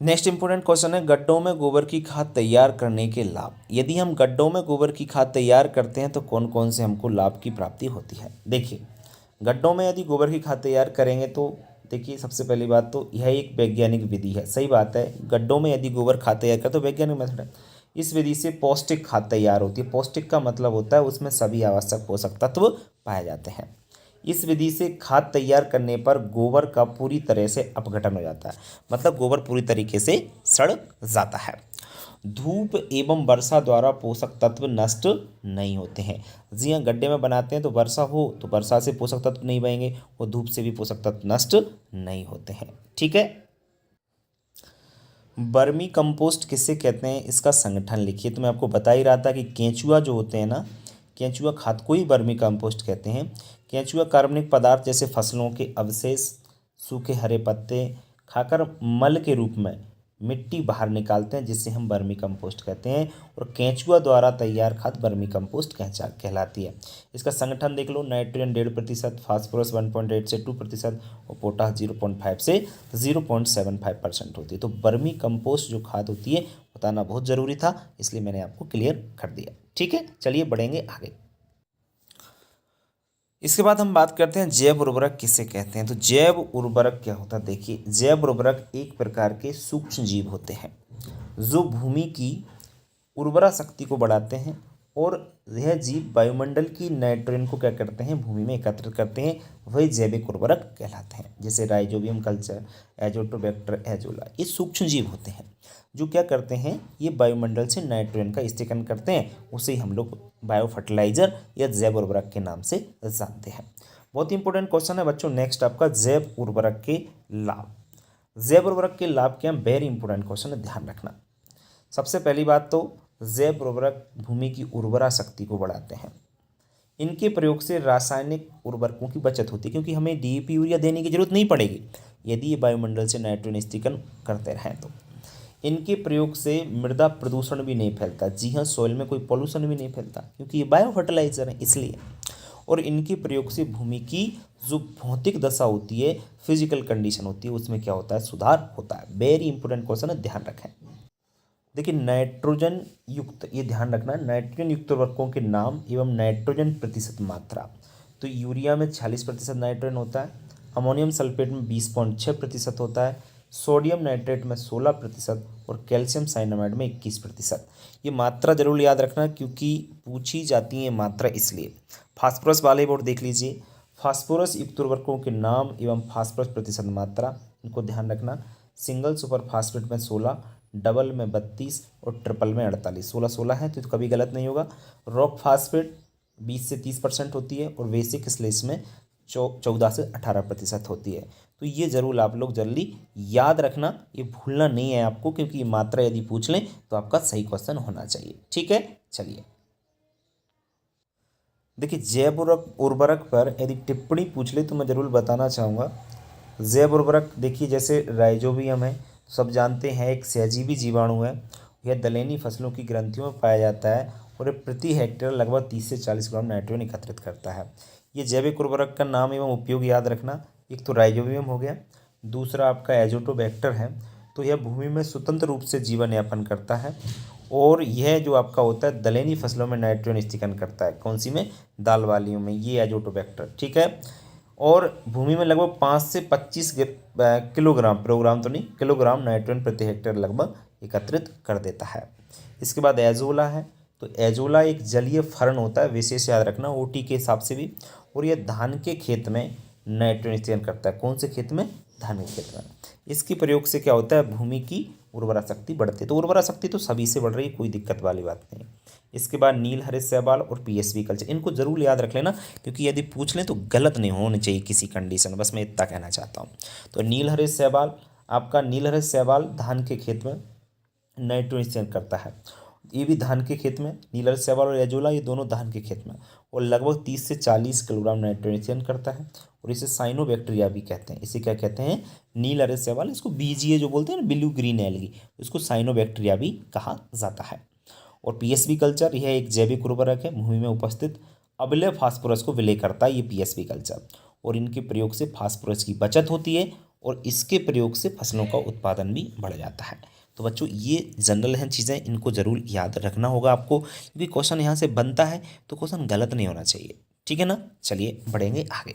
नेक्स्ट इंपॉर्टेंट क्वेश्चन है, गड्ढों में गोबर की खाद तैयार करने के लाभ। यदि हम गड्ढों में गोबर की खाद तैयार करते हैं तो कौन कौन से हमको लाभ की प्राप्ति होती है? देखिए, गड्ढों में यदि गोबर की खाद तैयार करेंगे तो देखिए, सबसे पहली बात तो यह एक वैज्ञानिक विधि है। सही बात है, गड्ढों में यदि गोबर खाद तैयार करें तो वैज्ञानिक मेथड है। इस विधि से पौष्टिक खाद तैयार होती है। पौष्टिक का मतलब होता है उसमें सभी आवश्यक पोषक तत्व पाए जाते हैं। इस विधि से खाद तैयार करने पर गोबर का पूरी तरह से अपघटन हो जाता है, मतलब गोबर पूरी तरीके से सड़ जाता है। धूप एवं वर्षा द्वारा पोषक तत्व नष्ट नहीं होते हैं। जी हाँ, गड्ढे में बनाते हैं तो वर्षा हो तो वर्षा से पोषक तत्व नहीं बहेंगे, और धूप से भी पोषक तत्व नष्ट नहीं होते हैं, ठीक है। वर्मी कंपोस्ट किसे कहते हैं, इसका संगठन लिखिए। तो मैं आपको बता ही रहा था कि केंचुआ जो होते हैं ना, केंचुआ खाद को ही वर्मी कंपोस्ट कहते हैं। केंचुआ कार्बनिक पदार्थ जैसे फसलों के अवशेष, सूखे हरे पत्ते खाकर मल के रूप में मिट्टी बाहर निकालते हैं, जिसे हम वर्मी कंपोस्ट कहते हैं। और केंचुआ द्वारा तैयार खाद वर्मी कंपोस्ट कहलाती है। इसका संगठन देख लो, नाइट्रोजन 1.5%, फास्फोरस 1.8 से 2% और पोटास 0.5 से 0.75% होती है। तो वर्मी कंपोस्ट जो खाद होती है बताना बहुत ज़रूरी था, इसलिए मैंने आपको क्लियर कर दिया, ठीक है। चलिए बढ़ेंगे आगे। इसके बाद हम बात करते हैं जैव उर्वरक किसे कहते हैं। तो जैव उर्वरक क्या होता है? देखिए, जैव उर्वरक एक प्रकार के सूक्ष्म जीव होते हैं जो भूमि की उर्वरा शक्ति को बढ़ाते हैं, और यह जीव वायुमंडल की नाइट्रोजन को क्या करते हैं? भूमि में एकत्रित करते हैं। वही जैविक उर्वरक कहलाते हैं, जैसे राइजोबियम कल्चर, एजोटोबैक्टर, एजोला। ये सूक्ष्म जीव होते हैं जो क्या करते हैं? ये वायुमंडल से नाइट्रोजन का स्थिरीकरण करते हैं। उसे हम लोग बायो फर्टिलाइजर या जैव उर्वरक के नाम से जानते हैं। बहुत ही इंपॉर्टेंट क्वेश्चन है बच्चों नेक्स्ट आपका, जैव उर्वरक के लाभ। जैव उर्वरक के लाभ क्या हैं? वेरी इंपॉर्टेंट क्वेश्चन है, ध्यान रखना। सबसे पहली बात तो जैव उर्वरक भूमि की उर्वरा शक्ति को बढ़ाते हैं। इनके प्रयोग से रासायनिक उर्वरकों की बचत होती है, क्योंकि हमें डीएपी यूरिया देने की जरूरत नहीं पड़ेगी यदि ये वायुमंडल से नाइट्रोजन स्थिरीकरण करते रहें तो। इनके प्रयोग से मृदा प्रदूषण भी नहीं फैलता। जी हाँ, सॉइल में कोई पोल्यूशन भी नहीं फैलता, क्योंकि ये बायो फर्टिलाइजर है इसलिए। और इनके प्रयोग से भूमि की जो भौतिक दशा होती है, फिजिकल कंडीशन होती है, उसमें क्या होता है? सुधार होता है। वेरी इंपॉर्टेंट क्वेश्चन है, ध्यान रखें। देखिए, नाइट्रोजन युक्त, ये ध्यान रखना, नाइट्रोजन युक्त उर्वरकों के नाम एवं नाइट्रोजन प्रतिशत मात्रा। तो यूरिया में 46% नाइट्रोजन होता है, अमोनियम सल्फेट में 20.6% होता है, सोडियम नाइट्रेट में 16% और कैल्शियम साइनामाइड में 21%। ये मात्रा जरूर याद रखना, क्योंकि पूछी जाती है मात्रा, इसलिए। फास्फोरस वाले बोर्ड देख लीजिए, फास्फोरस युक्त उर्वरकों के नाम एवं फास्फोरस प्रतिशत मात्रा, इनको ध्यान रखना। सिंगल सुपर फास्फेट में 16, डबल में 32 और ट्रिपल में 48। 16 है तो कभी गलत नहीं होगा। रॉक फास्फेट 20 से 30% होती है, और बेसिक स्लेश में 14 से 18% होती है। तो ये ज़रूर आप लोग जल्दी याद रखना, ये भूलना नहीं है आपको, क्योंकि ये मात्रा यदि पूछ लें तो आपका सही क्वेश्चन होना चाहिए, ठीक है। चलिए देखिए, जैव उर्वरक पर यदि टिप्पणी पूछ ले तो मैं ज़रूर बताना चाहूँगा। जैव उर्वरक देखिए, जैसे राइजोबियम है, सब जानते हैं, एक सहजीवी जीवाणु है। यह दलहनी फसलों की ग्रंथियों में पाया जाता है, और यह प्रति हेक्टेयर लगभग 30 से 40 ग्राम नाइट्रोजन एकत्रित करता है। ये जैविक उर्वरक का नाम एवं उपयोग याद रखना। एक तो राइजोबियम हो गया, दूसरा आपका एजोटोबैक्टर है। तो यह भूमि में स्वतंत्र रूप से जीवन यापन करता है और यह जो आपका होता है दलहनी फसलों में नाइट्रोजन स्थिरीकरण करता है। कौन सी में? दाल वालियों में, ये एजोटोबैक्टर, ठीक है। और भूमि में लगभग 5 से 25 किलोग्राम नाइट्रोजन प्रति हेक्टेयर लगभग एकत्रित कर देता है। इसके बाद एजोला है। तो एजोला एक जलीय फर्न होता है, विशेष याद रखना ओटी के हिसाब से भी, और यह धान के खेत में नाइट्रोजन स्थिरीकरण करता है। कौन से खेत में? धान के खेत में। इसके प्रयोग से क्या होता है? भूमि की उर्वरा शक्ति बढ़ती है। तो उर्वरा शक्ति तो सभी से बढ़ रही है, कोई दिक्कत वाली बात नहीं। इसके बाद नील हरित शैवाल और पीएसवी कल्चर, इनको जरूर याद रख लेना, क्योंकि यदि पूछ लें तो गलत नहीं होनी चाहिए किसी कंडीशन, बस मैं इतना कहना चाहता हूँ। तो नील हरित शैवाल, आपका नील हरित शैवाल धान के खेत में नाइट्रोजन स्थिरीकरण करता है। ये भी धान के खेत में, नील हरित शैवाल और एजोला ये दोनों धान के खेत में, और लगभग 30 से 40 किलोग्राम नाइट्रोजन स्थिरीकरण करता है। और इसे साइनोबैक्टीरिया भी कहते हैं। इसे क्या कहते हैं? नील हरित शैवाल, इसको बीजीए जो बोलते हैं ना, ब्लू ग्रीन एल्गी, इसको साइनोबैक्टीरिया भी कहा जाता है। और पीएसवी कल्चर, यह एक जैविक उर्वरक है, भूमि में उपस्थित अम्लीय फास्फोरस को विलय करता है ये पीएसवी कल्चर, और इनके प्रयोग से फास्फोरस की बचत होती है और इसके प्रयोग से फसलों का उत्पादन भी बढ़ जाता है। तो बच्चों ये जनरल हैं चीज़ें, इनको ज़रूर याद रखना होगा आपको, क्योंकि क्वेश्चन यहाँ से बनता है तो क्वेश्चन गलत नहीं होना चाहिए, ठीक है ना। चलिए बढ़ेंगे आगे।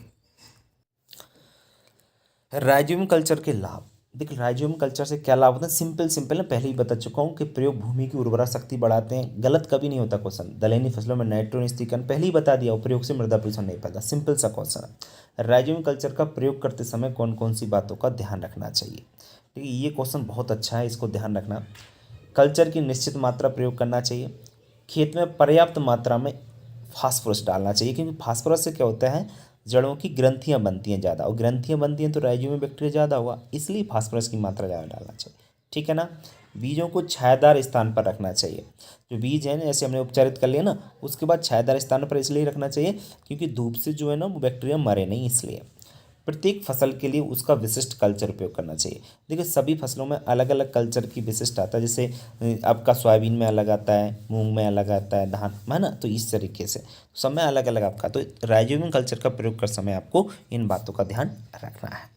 राइजोबियम कल्चर के लाभ। देखिए राइजोबियम कल्चर से क्या लाभ होता है? सिंपल मैं पहले ही बता चुका हूँ कि प्रयोग भूमि की उर्वरा शक्ति बढ़ाते हैं। गलत कभी नहीं होता क्वेश्चन। दलहनी फसलों में नाइट्रोजन स्थिरीकरण पहले ही बता दिया, प्रयोग से मृदा प्रदूषण नहीं पैदा, सिंपल सा क्वेश्चन है। राइजोबियम कल्चर का प्रयोग करते समय कौन कौन सी बातों का ध्यान रखना चाहिए? देखिए ये क्वेश्चन बहुत अच्छा है, इसको ध्यान रखना। कल्चर की निश्चित मात्रा प्रयोग करना चाहिए। खेत में पर्याप्त मात्रा में फास्फोरस डालना चाहिए, क्योंकि फास्फोरस से क्या होता है? जड़ों की ग्रंथियां बनती हैं ज़्यादा, और ग्रंथियां बनती हैं तो राइजोबियम बैक्टीरिया ज़्यादा हुआ, इसलिए फास्फोरस की मात्रा ज़्यादा डालना चाहिए, ठीक है ना। बीजों को छायादार स्थान पर रखना चाहिए। जो बीज है ना, जैसे हमने उपचारित कर लिया ना, उसके बाद छायादार स्थान पर इसलिए रखना चाहिए क्योंकि धूप से जो है ना वो बैक्टीरिया मरे नहीं, इसलिए। प्रत्येक फसल के लिए उसका विशिष्ट कल्चर उपयोग करना चाहिए। देखिए सभी फसलों में अलग अलग कल्चर की विशिष्ट आता है, जैसे आपका सोयाबीन में अलग आता है, मूंग में अलग आता है, धान है ना, तो इस तरीके से सब में अलग अलग आपका। तो राइजोबियम कल्चर का प्रयोग कर समय आपको इन बातों का ध्यान रखना है।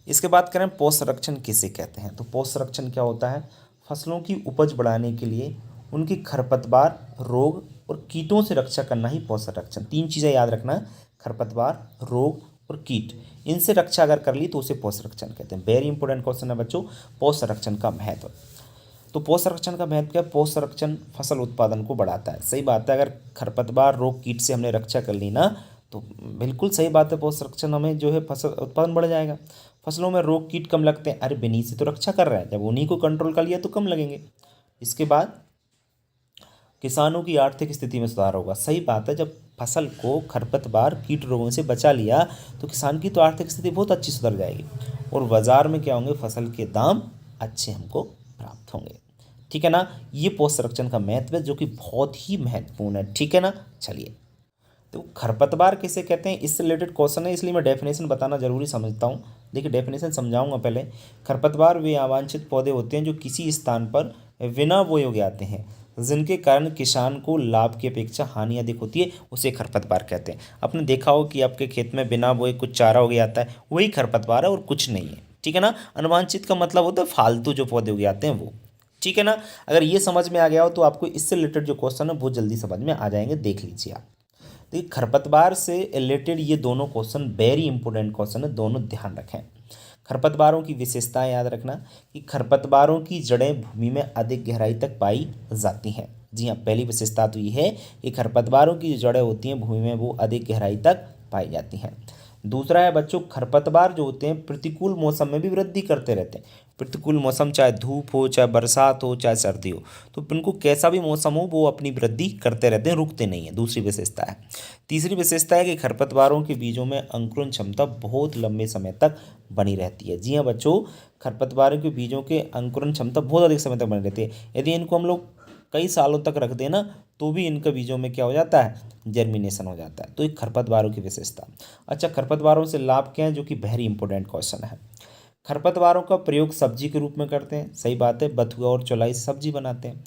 इसके बाद करें पोषक संरक्षण किसे कहते हैं? तो पोषक संरक्षण क्या होता है? फसलों की उपज बढ़ाने के लिए उनकी खरपतवार, रोग और कीटों से रक्षा करना ही पोषक संरक्षण। 3 चीज़ें याद रखना, खरपतवार, रोग और कीट, इनसे रक्षा अगर कर ली तो उसे पोषक संरक्षण कहते हैं। वेरी इंपॉर्टेंट क्वेश्चन है बच्चों, पोषक संरक्षण का महत्व। तो पोषक संरक्षण का महत्व क्या है? पोषक संरक्षण फसल उत्पादन को बढ़ाता है। सही बात है, अगर खरपतवार, रोग, कीट से हमने रक्षा कर ली ना, तो बिल्कुल सही बात है, पोषक संरक्षण हमें जो है फसल उत्पादन बढ़ जाएगा। फसलों में रोग कीट कम लगते हैं, अरे बेनी से तो रक्षा कर रहे हैं, जब उन्हीं को कंट्रोल कर लिया तो कम लगेंगे। इसके बाद किसानों की आर्थिक स्थिति में सुधार होगा। सही बात है, जब फसल को खरपतवार, कीट रोगों से बचा लिया तो किसान की तो आर्थिक स्थिति बहुत अच्छी सुधर जाएगी, और बाजार में क्या होंगे? फसल के दाम अच्छे हमको प्राप्त होंगे, ठीक है ना। ये पोषक संरक्षण का महत्व है जो कि बहुत ही महत्वपूर्ण है, ठीक है ना। चलिए, तो खरपतवार किसे कहते हैं, इससे रिलेटेड क्वेश्चन है, इसलिए मैं डेफिनेशन बताना जरूरी समझता हूँ। देखिए डेफिनेशन समझाऊंगा पहले। खरपतवार वे अवांछित पौधे होते हैं जो किसी स्थान पर बिना बोए उग आते हैं, जिनके कारण किसान को लाभ की अपेक्षा हानि अधिक होती है, उसे खरपतवार कहते हैं। आपने देखा हो कि आपके खेत में बिना बोए कुछ चारा उग आता है, वही खरपतवार है और कुछ नहीं है, ठीक है ना। अनवांछित का मतलब होता है फालतू जो पौधे उग आते हैं वो, ठीक है ना। अगर ये समझ में आ गया हो तो आपको इससे रिलेटेड जो क्वेश्चन है बहुत जल्दी समझ में आ जाएंगे, देख लीजिए आप। देखिए खरपतवार से रिलेटेड ये दोनों क्वेश्चन वेरी इंपॉर्टेंट क्वेश्चन है, दोनों ध्यान रखें। खरपतवारों की विशेषताएं याद रखना कि खरपतवारों की जड़ें भूमि में अधिक गहराई तक पाई जाती हैं। जी हाँ, पहली विशेषता तो ये है कि खरपतवारों की जो जड़ें होती हैं भूमि में वो अधिक गहराई तक पाई जाती हैं। दूसरा है बच्चों, खरपतवार जो होते हैं प्रतिकूल मौसम में भी वृद्धि करते रहते हैं। प्रतिकूल मौसम चाहे धूप हो, चाहे बरसात हो, चाहे सर्दी हो, तो इनको कैसा भी मौसम हो वो अपनी वृद्धि करते रहते हैं, रुकते नहीं हैं। दूसरी विशेषता है। तीसरी विशेषता है कि खरपतवारों के बीजों में अंकुरण क्षमता बहुत लंबे समय तक बनी रहती है। जी हाँ बच्चों, खरपतवारों के बीजों के अंकुरण क्षमता बहुत अधिक समय तक बनी रहती है। यदि इनको हम लोग कई सालों तक रख देना तो भी इनके बीजों में क्या हो जाता है? जर्मिनेशन हो जाता है। तो एक खरपतवारों की विशेषता। अच्छा, खरपतवारों से लाभ क्या है, जो कि वेरी इंपॉर्टेंट क्वेश्चन है। खरपतवारों का प्रयोग सब्जी के रूप में करते हैं। सही बात है, बथुआ और चौलाई से सब्जी बनाते हैं।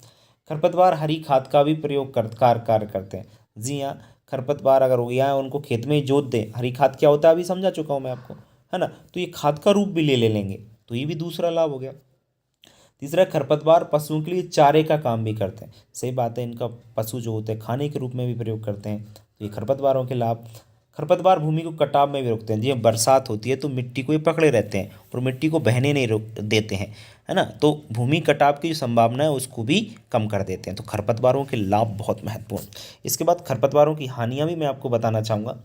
खरपतवार हरी खाद का भी प्रयोग कार्य करते हैं। जी हाँ, खरपतवार अगर हो गया है उनको खेत में ही जोत दें। हरी खाद क्या होता है अभी समझा चुका हूँ मैं आपको। है ना, तो ये खाद का रूप भी ले लेंगे, तो ये भी दूसरा लाभ हो गया। तीसरा, खरपतवार पशुओं के लिए चारे का काम भी करते हैं। सही बात है, इनका पशु जो होते हैं खाने के रूप में भी प्रयोग करते हैं, तो ये खरपतवारों के लाभ। खरपतवार भूमि को कटाव में भी रोकते हैं। जब बरसात होती है तो मिट्टी को ये पकड़े रहते हैं और मिट्टी को बहने नहीं रोक देते हैं, है ना, तो भूमि कटाव की जो संभावना है उसको भी कम कर देते हैं। तो खरपतवारों के लाभ बहुत महत्वपूर्ण। इसके बाद खरपतवारों की हानियाँ भी मैं आपको बताना चाहूँगा।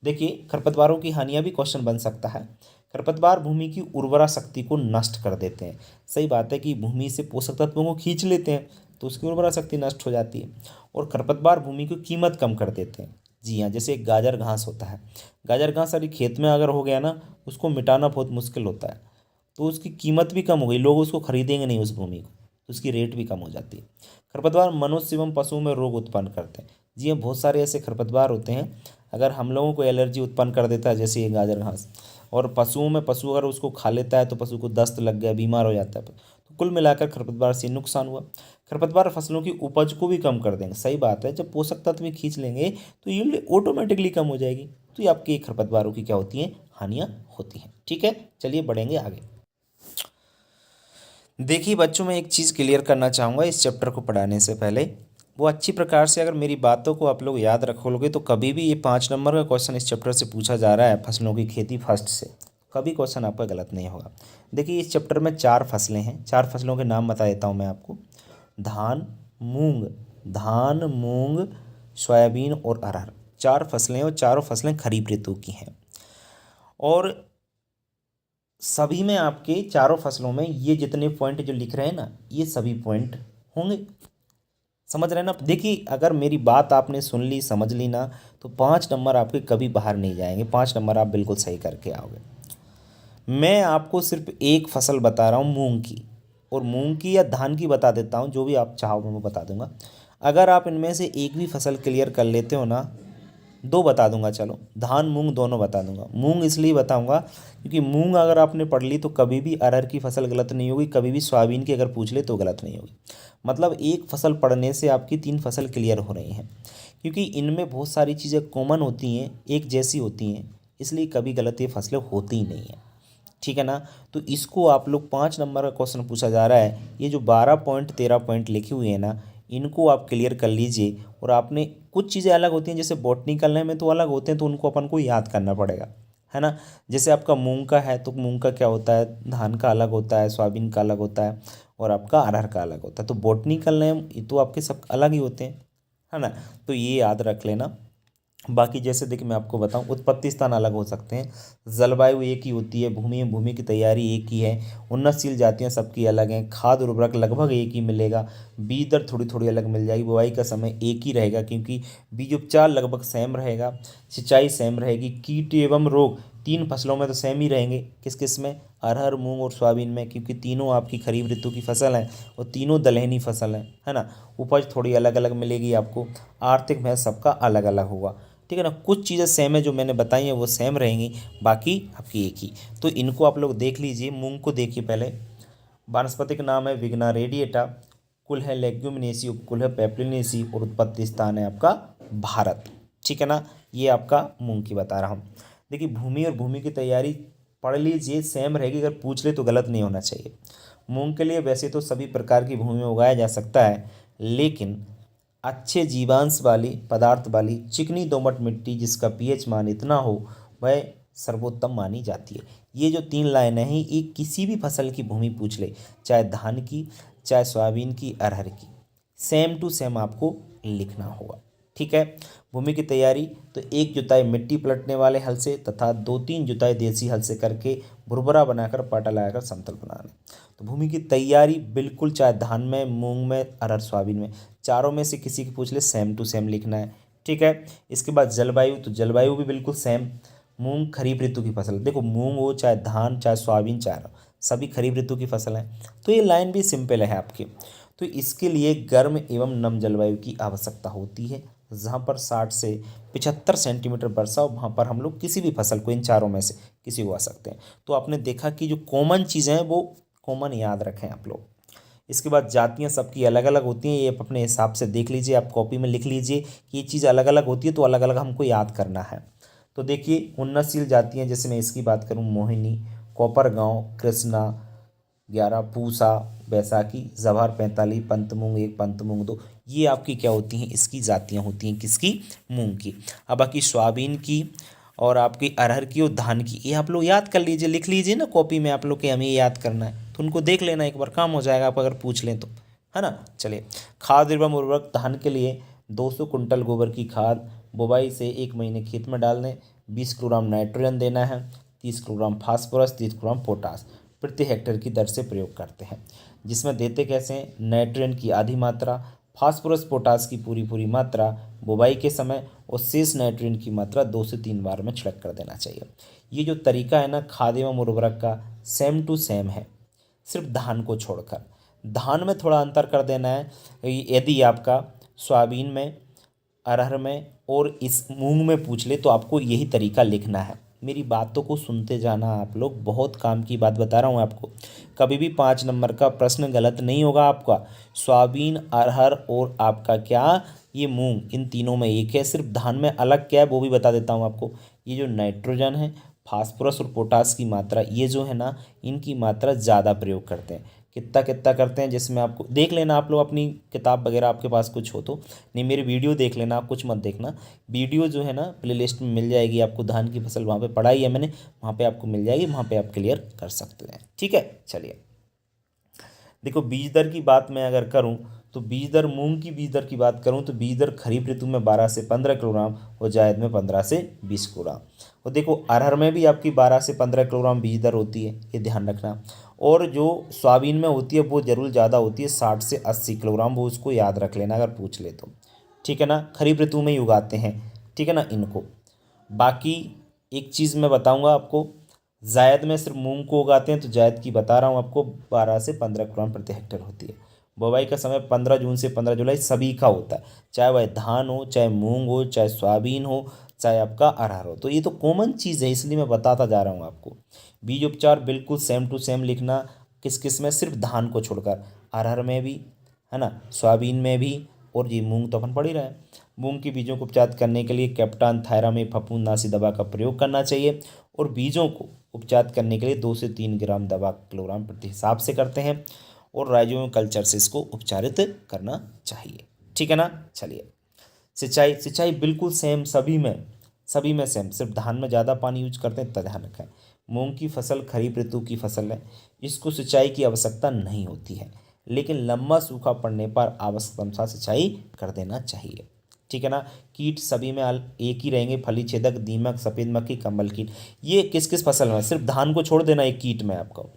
देखिए, खरपतवारों की हानियाँ भी क्वेश्चन बन सकता है। खरपतवार भूमि की उर्वरा शक्ति को नष्ट कर देते हैं। सही बात है कि भूमि से पोषक तत्वों को खींच लेते हैं तो उसकी उर्वरा शक्ति नष्ट हो जाती है। और खरपतवार भूमि की कीमत कम कर देते हैं। जी हाँ, जैसे एक गाजर घास होता है, गाजर घास अभी खेत में अगर हो गया ना, उसको मिटाना बहुत मुश्किल होता है, तो उसकी कीमत भी कम हो गई, लोग उसको खरीदेंगे नहीं उस भूमि को, तो उसकी रेट भी कम हो जाती है। खरपतवार मनुष्य एवं पशुओं में रोग उत्पन्न करते हैं। जी हाँ, बहुत सारे ऐसे खरपतवार होते हैं, अगर हम लोगों को एलर्जी उत्पन्न कर देता है जैसे ये गाजर घास, और पशुओं में पशु अगर उसको खा लेता है तो पशु को दस्त लग गया, बीमार हो जाता है, तो कुल मिलाकर खरपतवार से नुकसान हुआ। खरपतवार फसलों की उपज को भी कम कर देंगे। सही बात है, जब पोषक तत्व भी खींच लेंगे तो यील्ड ऑटोमेटिकली कम हो जाएगी। तो ये आपकी खरपतवारों की क्या होती हैं, हानियाँ होती हैं। ठीक है, चलिए बढ़ेंगे आगे। देखिए बच्चों, मैं एक चीज़ क्लियर करना चाहूँगा इस चैप्टर को पढ़ाने से पहले। वो अच्छी प्रकार से अगर मेरी बातों को आप लोग याद रखोगे तो कभी भी ये 5 नंबर का क्वेश्चन इस चैप्टर से पूछा जा रहा है, फसलों की खेती फर्स्ट से, कभी क्वेश्चन आपका गलत नहीं होगा। देखिए, इस चैप्टर में 4 फसलें हैं। 4 फसलों के नाम बता देता हूँ मैं आपको। धान, मूंग, सोयाबीन और अरहर। 4 फसलें, और चारों फसलें खरीफ ऋतु की हैं। और सभी में आपके चारों फसलों में ये जितने पॉइंट जो लिख रहे हैं ना, ये सभी पॉइंट होंगे। समझ रहे हैं ना। देखिए, अगर मेरी बात आपने सुन ली, समझ ली ना, तो 5 नंबर आपके कभी बाहर नहीं जाएंगे। 5 नंबर आप बिल्कुल सही करके आओगे। मैं आपको सिर्फ एक फसल बता रहा हूँ, मूंग की, और मूंग की या धान की बता देता हूँ, जो भी आप चाहो मैं बता दूंगा। अगर आप इनमें से एक भी फसल क्लियर कर लेते हो ना, 2 बता दूंगा, चलो धान मूंग दोनों बता दूंगा। मूंग इसलिए बताऊंगा क्योंकि मूंग अगर आपने पढ़ ली तो कभी भी अरहर की फसल गलत नहीं होगी, कभी भी सोयाबीन की अगर पूछ ले तो गलत नहीं होगी। मतलब एक फसल पढ़ने से आपकी 3 फसल क्लियर हो रही हैं, क्योंकि इनमें बहुत सारी चीज़ें कॉमन होती हैं, एक जैसी होती हैं, इसलिए कभी गलत ये फसलें होती ही नहीं हैं। ठीक है ना। तो इसको आप लोग 5 नंबर का क्वेश्चन पूछा जा रहा है, ये जो 12 पॉइंट 13 पॉइंट लिखे हुए हैं ना, इनको आप क्लियर कर लीजिए। और आपने कुछ चीज़ें अलग होती हैं, जैसे बॉटनिकल में तो अलग होते हैं, तो उनको अपन को याद करना पड़ेगा, है ना। जैसे आपका मूंग का है तो मूंग का क्या होता है, धान का अलग होता है, सोयाबीन का अलग होता है, और आपका अरहर का अलग होता है। तो बॉटनिकल नेम ये तो आपके सब अलग ही होते हैं, है ना। तो ये याद रख लेना। बाकी जैसे देखिए मैं आपको बताऊं, उत्पत्ति स्थान अलग हो सकते हैं, जलवायु एक ही होती है, भूमि की तैयारी एक ही है, उन्नतशील जातियां सबकी अलग हैं, खाद उर्वरक लगभग एक ही मिलेगा, बीज दर थोड़ी थोड़ी अलग मिल जाएगी, बुआई का समय एक ही रहेगा क्योंकि बीज उपचार लगभग सेम रहेगा, सिंचाई सेम रहेगी, कीट एवं रोग 3 फसलों में तो सेम ही रहेंगे। किस किस में, अरहर, मूंग और सोयाबीन में, क्योंकि तीनों आपकी खरीफ ऋतु की फसल हैं और तीनों दलहनी फसल हैं, है ना। उपज थोड़ी अलग अलग मिलेगी आपको, आर्थिक महत्व सबका अलग अलग होगा। ठीक है ना। कुछ चीज़ें सेम है जो मैंने बताई हैं वो सेम रहेंगी, बाकी आपकी एक ही। तो इनको आप लोग देख लीजिए। मूंग को देखिए पहले, वानस्पतिक नाम है विग्ना रेडिएटा, कुल है लेग्यूमिनेसी, उपकुल है पेप्लिनेसी, और उत्पत्ति स्थान है आपका भारत। ठीक है ना। ये आपका मूंग की बता रहा हूँ। देखिए, भूमि और भूमि की तैयारी पढ़ लीजिए, सेम रहेगी, अगर पूछ ले तो गलत नहीं होना चाहिए। मूंग के लिए वैसे तो सभी प्रकार की भूमि में उगाया जा सकता है, लेकिन अच्छे जीवांश वाली पदार्थ वाली चिकनी दोमट मिट्टी जिसका पीएच मान इतना हो, वह सर्वोत्तम मानी जाती है। ये जो 3 लाइनें हैं, ये किसी भी फसल की भूमि पूछ ले, चाहे धान की, चाहे सोयाबीन की, अरहर की, सेम टू सेम आपको लिखना होगा। ठीक है। भूमि की तैयारी, तो 1 जुताई मिट्टी पलटने वाले हल से तथा 2-3 जुताई देसी हल से करके भुरभुरा बनाकर पाटा लगाकर समतल बनाना। तो भूमि की तैयारी बिल्कुल, चाहे धान में, मूंग में, अरहर, सोयाबीन में, चारों में से किसी की पूछ ले सेम टू सेम लिखना है। ठीक है। इसके बाद जलवायु, तो जलवायु भी बिल्कुल सेम। मूंग खरीफ ऋतु की फसल, देखो मूंग हो चाहे धान चाहे सोयाबीन चाहे सभी खरीफ ऋतु की फसल हैं। तो ये लाइन भी सिंपल है आपकी। तो इसके लिए गर्म एवं नम जलवायु की आवश्यकता होती है, जहाँ पर 60 से 75 सेंटीमीटर वर्षा हो, वहाँ पर हम लोग किसी भी फसल को, इन चारों में से किसी को आ सकते हैं। तो आपने देखा कि जो कॉमन चीज़ें हैं वो कॉमन याद रखें आप लोग। इसके बाद जातियाँ सबकी अलग अलग होती हैं, ये आप अपने हिसाब से देख लीजिए, आप कॉपी में लिख लीजिए कि ये चीज़ अलग अलग होती है, तो अलग अलग हमको याद करना है। तो देखिए उन्नतशील जातियाँ, जैसे मैं इसकी बात करूँ, मोहिनी, कोपरगांव, कृष्णा 11, पूसा, बैसाखी, जवाहर 45, पंतमूंग 1, पंतमूंग 2, ये आपकी क्या होती हैं, इसकी जातियाँ होती हैं, किसकी, मूंग की। अब बाकी सोयाबीन की और आपकी अरहर की और धान की, ये आप लोग याद कर लीजिए, लिख लीजिए ना कॉपी में आप लोग के, हमें याद करना है तो उनको देख लेना, एक बार काम हो जाएगा, आप अगर पूछ लें तो, है ना। चलिए, खाद एवं उर्वरक, धान के लिए 200 कुंटल गोबर की खाद बुवाई से 1 महीने खेत में डाल दें। 20 किलोग्राम नाइट्रोजन देना है, 30 किलोग्राम फास्फोरस, 30 किलोग्राम पोटास प्रति हेक्टेयर की दर से प्रयोग करते हैं, जिसमें देते कैसे हैं, नाइट्रोजन की आधी मात्रा, फास्फोरस पोटास की पूरी पूरी मात्रा बुवाई के समय, और शेष नाइट्रोजन की मात्रा 2 से 3 बार में छिड़क कर देना चाहिए। ये जो तरीका है ना खाद एवं उर्वरक का, सेम टू सेम है, सिर्फ धान को छोड़कर। धान में थोड़ा अंतर कर देना है, यदि आपका सोयाबीन में, अरहर में और इस मूंग में पूछ ले तो आपको यही तरीका लिखना है। मेरी बातों को सुनते जाना आप लोग, बहुत काम की बात बता रहा हूँ आपको। कभी भी 5 नंबर का प्रश्न गलत नहीं होगा आपका। सोयाबीन, अरहर और आपका क्या, ये मूंग, इन तीनों में एक है, सिर्फ धान में अलग क्या है वो भी बता देता हूँ आपको। ये जो नाइट्रोजन है, फास्फोरस और पोटास की मात्रा, ये जो है ना, इनकी मात्रा ज़्यादा प्रयोग करते हैं। कितना कितना करते हैं, जिसमें आपको देख लेना, आप लोग अपनी किताब वगैरह आपके पास कुछ हो तो, नहीं मेरी वीडियो देख लेना, आप कुछ मत देखना। वीडियो जो है ना प्लेलिस्ट में मिल जाएगी आपको, धान की फसल वहाँ पे पढ़ाई है मैंने, वहाँ पे आपको मिल जाएगी, वहाँ पे आप क्लियर कर सकते हैं। ठीक है, चलिए देखो, बीज दर की बात मैं अगर करूँ तो बीज दर, मूंग की बीज दर की बात करूँ तो बीज दर खरीफ ऋतु में 12 से 15 किलोग्राम और जायद में 15 से 20 किलोग्राम। और देखो अरहर में भी आपकी 12 से 15 किलोग्राम बीज दर होती है, ये ध्यान रखना। और जो सोयाबीन में होती है वो जरूर ज़्यादा होती है, 60 से 80 किलोग्राम, वो उसको याद रख लेना अगर पूछ ले तो। ठीक है ना, खरीफ ऋतु में ही उगाते हैं, ठीक है ना इनको। बाकी एक चीज़ मैं बताऊंगा आपको, जायद में सिर्फ मूंग को उगाते हैं, तो जायद की बता रहा हूँ आपको, 12 से 15 किलोग्राम प्रति हेक्टेयर होती है। बुवाई का समय 15 जून से 15 जुलाई सभी का होता है, चाहे वह धान हो, चाहे मूंग हो, चाहे सोयाबीन हो, चाहे आपका अरहर हो। तो ये तो कॉमन चीज़ है, इसलिए मैं बताता जा रहा हूँ आपको। बीज उपचार बिल्कुल सेम टू सेम लिखना, किस किस में, सिर्फ धान को छोड़कर, अरहर में भी, है ना, सोयाबीन में भी, और ये मूंग तो अपन पढ़ ही रहे हैं। मूंग के बीजों को उपचार करने के लिए कैप्टान थायरामेट फफूंदनाशी दवा का प्रयोग करना चाहिए, और बीजों को उपचार करने के लिए 2 से 3 ग्राम दवा किलोग्राम प्रति हिसाब से करते हैं, और राइजोबियम कल्चर से इसको उपचारित करना चाहिए। ठीक है ना। चलिए, सिंचाई, सिंचाई बिल्कुल सेम सभी में सेम, सिर्फ धान में ज़्यादा पानी यूज करते हैं, इतना ध्यान रखें। मूंग की फसल खरीफ ऋतु की फसल है, इसको सिंचाई की आवश्यकता नहीं होती है, लेकिन लंबा सूखा पड़ने पर आवश्यक अनुसार सिंचाई कर देना चाहिए। ठीक है ना। कीट सभी में एक ही रहेंगे, फली छेदक, दीमक, सफ़ेद मक्खी, कंबल कीट। ये किस किस फसल में, सिर्फ धान को छोड़ देना एक कीट में आपको।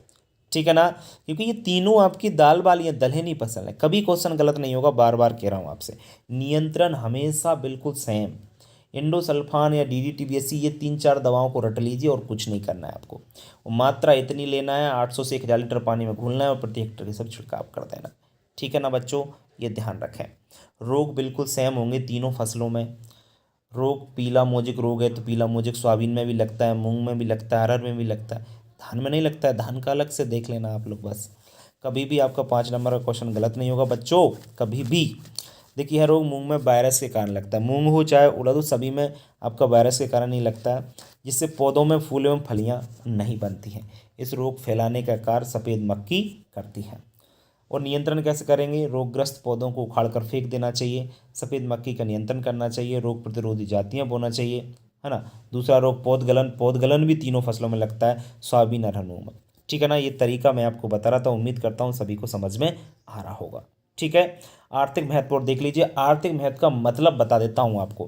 ठीक है ना, क्योंकि ये तीनों आपकी दाल वाली या दलहनी फसल है। कभी क्वेश्चन गलत नहीं होगा, बार बार कह रहा हूँ आपसे। नियंत्रण हमेशा बिल्कुल सेम, इंडोसल्फान या DDTBSC, ये 3-4 दवाओं को रट लीजिए और कुछ नहीं करना है आपको। और मात्रा इतनी लेना है, 800 से 1000 लीटर पानी में घुलना है और प्रति हेक्टेयर सब छिड़काव कर देना। ठीक है ना बच्चों, ये ध्यान रखें। रोग बिल्कुल सेम होंगे तीनों फसलों में। रोग, पीला मोजिक रोग है तो पीला मोजिक सोयाबीन में भी लगता है, मूंग में भी लगता है, अरहर में भी लगता है, धान में नहीं लगता है। धान का अलग से देख लेना आप लोग बस। कभी भी आपका 5 नंबर का क्वेश्चन गलत नहीं होगा बच्चों, कभी भी। देखिए, यह रोग मूंग में वायरस के कारण लगता है, मूंग हो चाहे उड़द हो, सभी में आपका वायरस के कारण नहीं लगता है, जिससे पौधों में फूल एवं फलियां नहीं बनती हैं। इस रोग फैलाने का कार्य सफ़ेद मक्खी करती है। और नियंत्रण कैसे करेंगे, रोगग्रस्त पौधों को उखाड़ कर फेंक देना चाहिए, सफ़ेद मक्खी का नियंत्रण करना चाहिए, रोग प्रतिरोधी जातियाँ बोना चाहिए, है ना। दूसरा रोग पौधगलन, पौधगलन भी तीनों फसलों में लगता है, सोयाबीन, अरहर, मूंग में। ठीक है ना, ये तरीका मैं आपको बता रहा था, उम्मीद करता हूँ सभी को समझ में आ रहा होगा। ठीक है। आर्थिक महत्व और देख लीजिए, आर्थिक महत्व का मतलब बता देता हूँ आपको।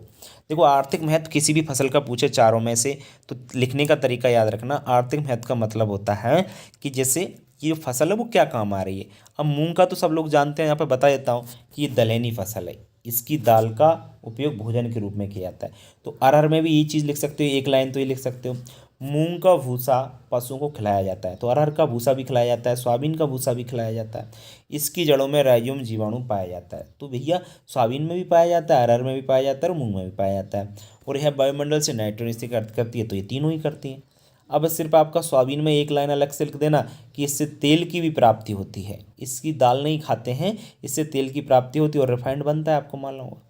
देखो, आर्थिक महत्व किसी भी फसल का पूछे चारों में से तो लिखने का तरीका याद रखना। आर्थिक महत्व का मतलब होता है कि जैसे ये फसल है वो क्या काम आ रही है। अब मूंग का तो सब लोग जानते हैं, यहाँ पे बता देता हूँ कि ये दलहनी फसल है, इसकी दाल का उपयोग भोजन के रूप में किया जाता है। तो अरहर में भी यही चीज़ लिख सकते हो, एक लाइन तो ये लिख सकते हो। मूंग का भूसा पशुओं को खिलाया जाता है, तो अरहर का भूसा भी खिलाया जाता है, सोयाबीन का भूसा भी खिलाया जाता है। इसकी जड़ों में राइजोम जीवाणु पाया जाता है, तो भैया सोयाबीन में भी पाया जाता है, अरहर में भी पाया जाता है और मूंग में भी पाया जाता है। और यह वायुमंडल से नाइट्रोजन की करती है, तो ये तीनों ही करती हैं। अब सिर्फ आपका सोयाबीन में एक लाइन अलग से लिख देना कि इससे तेल की भी प्राप्ति होती है, इसकी दाल नहीं खाते हैं, इससे तेल की प्राप्ति होती है और रिफाइंड बनता है, आपको मालूम होगा।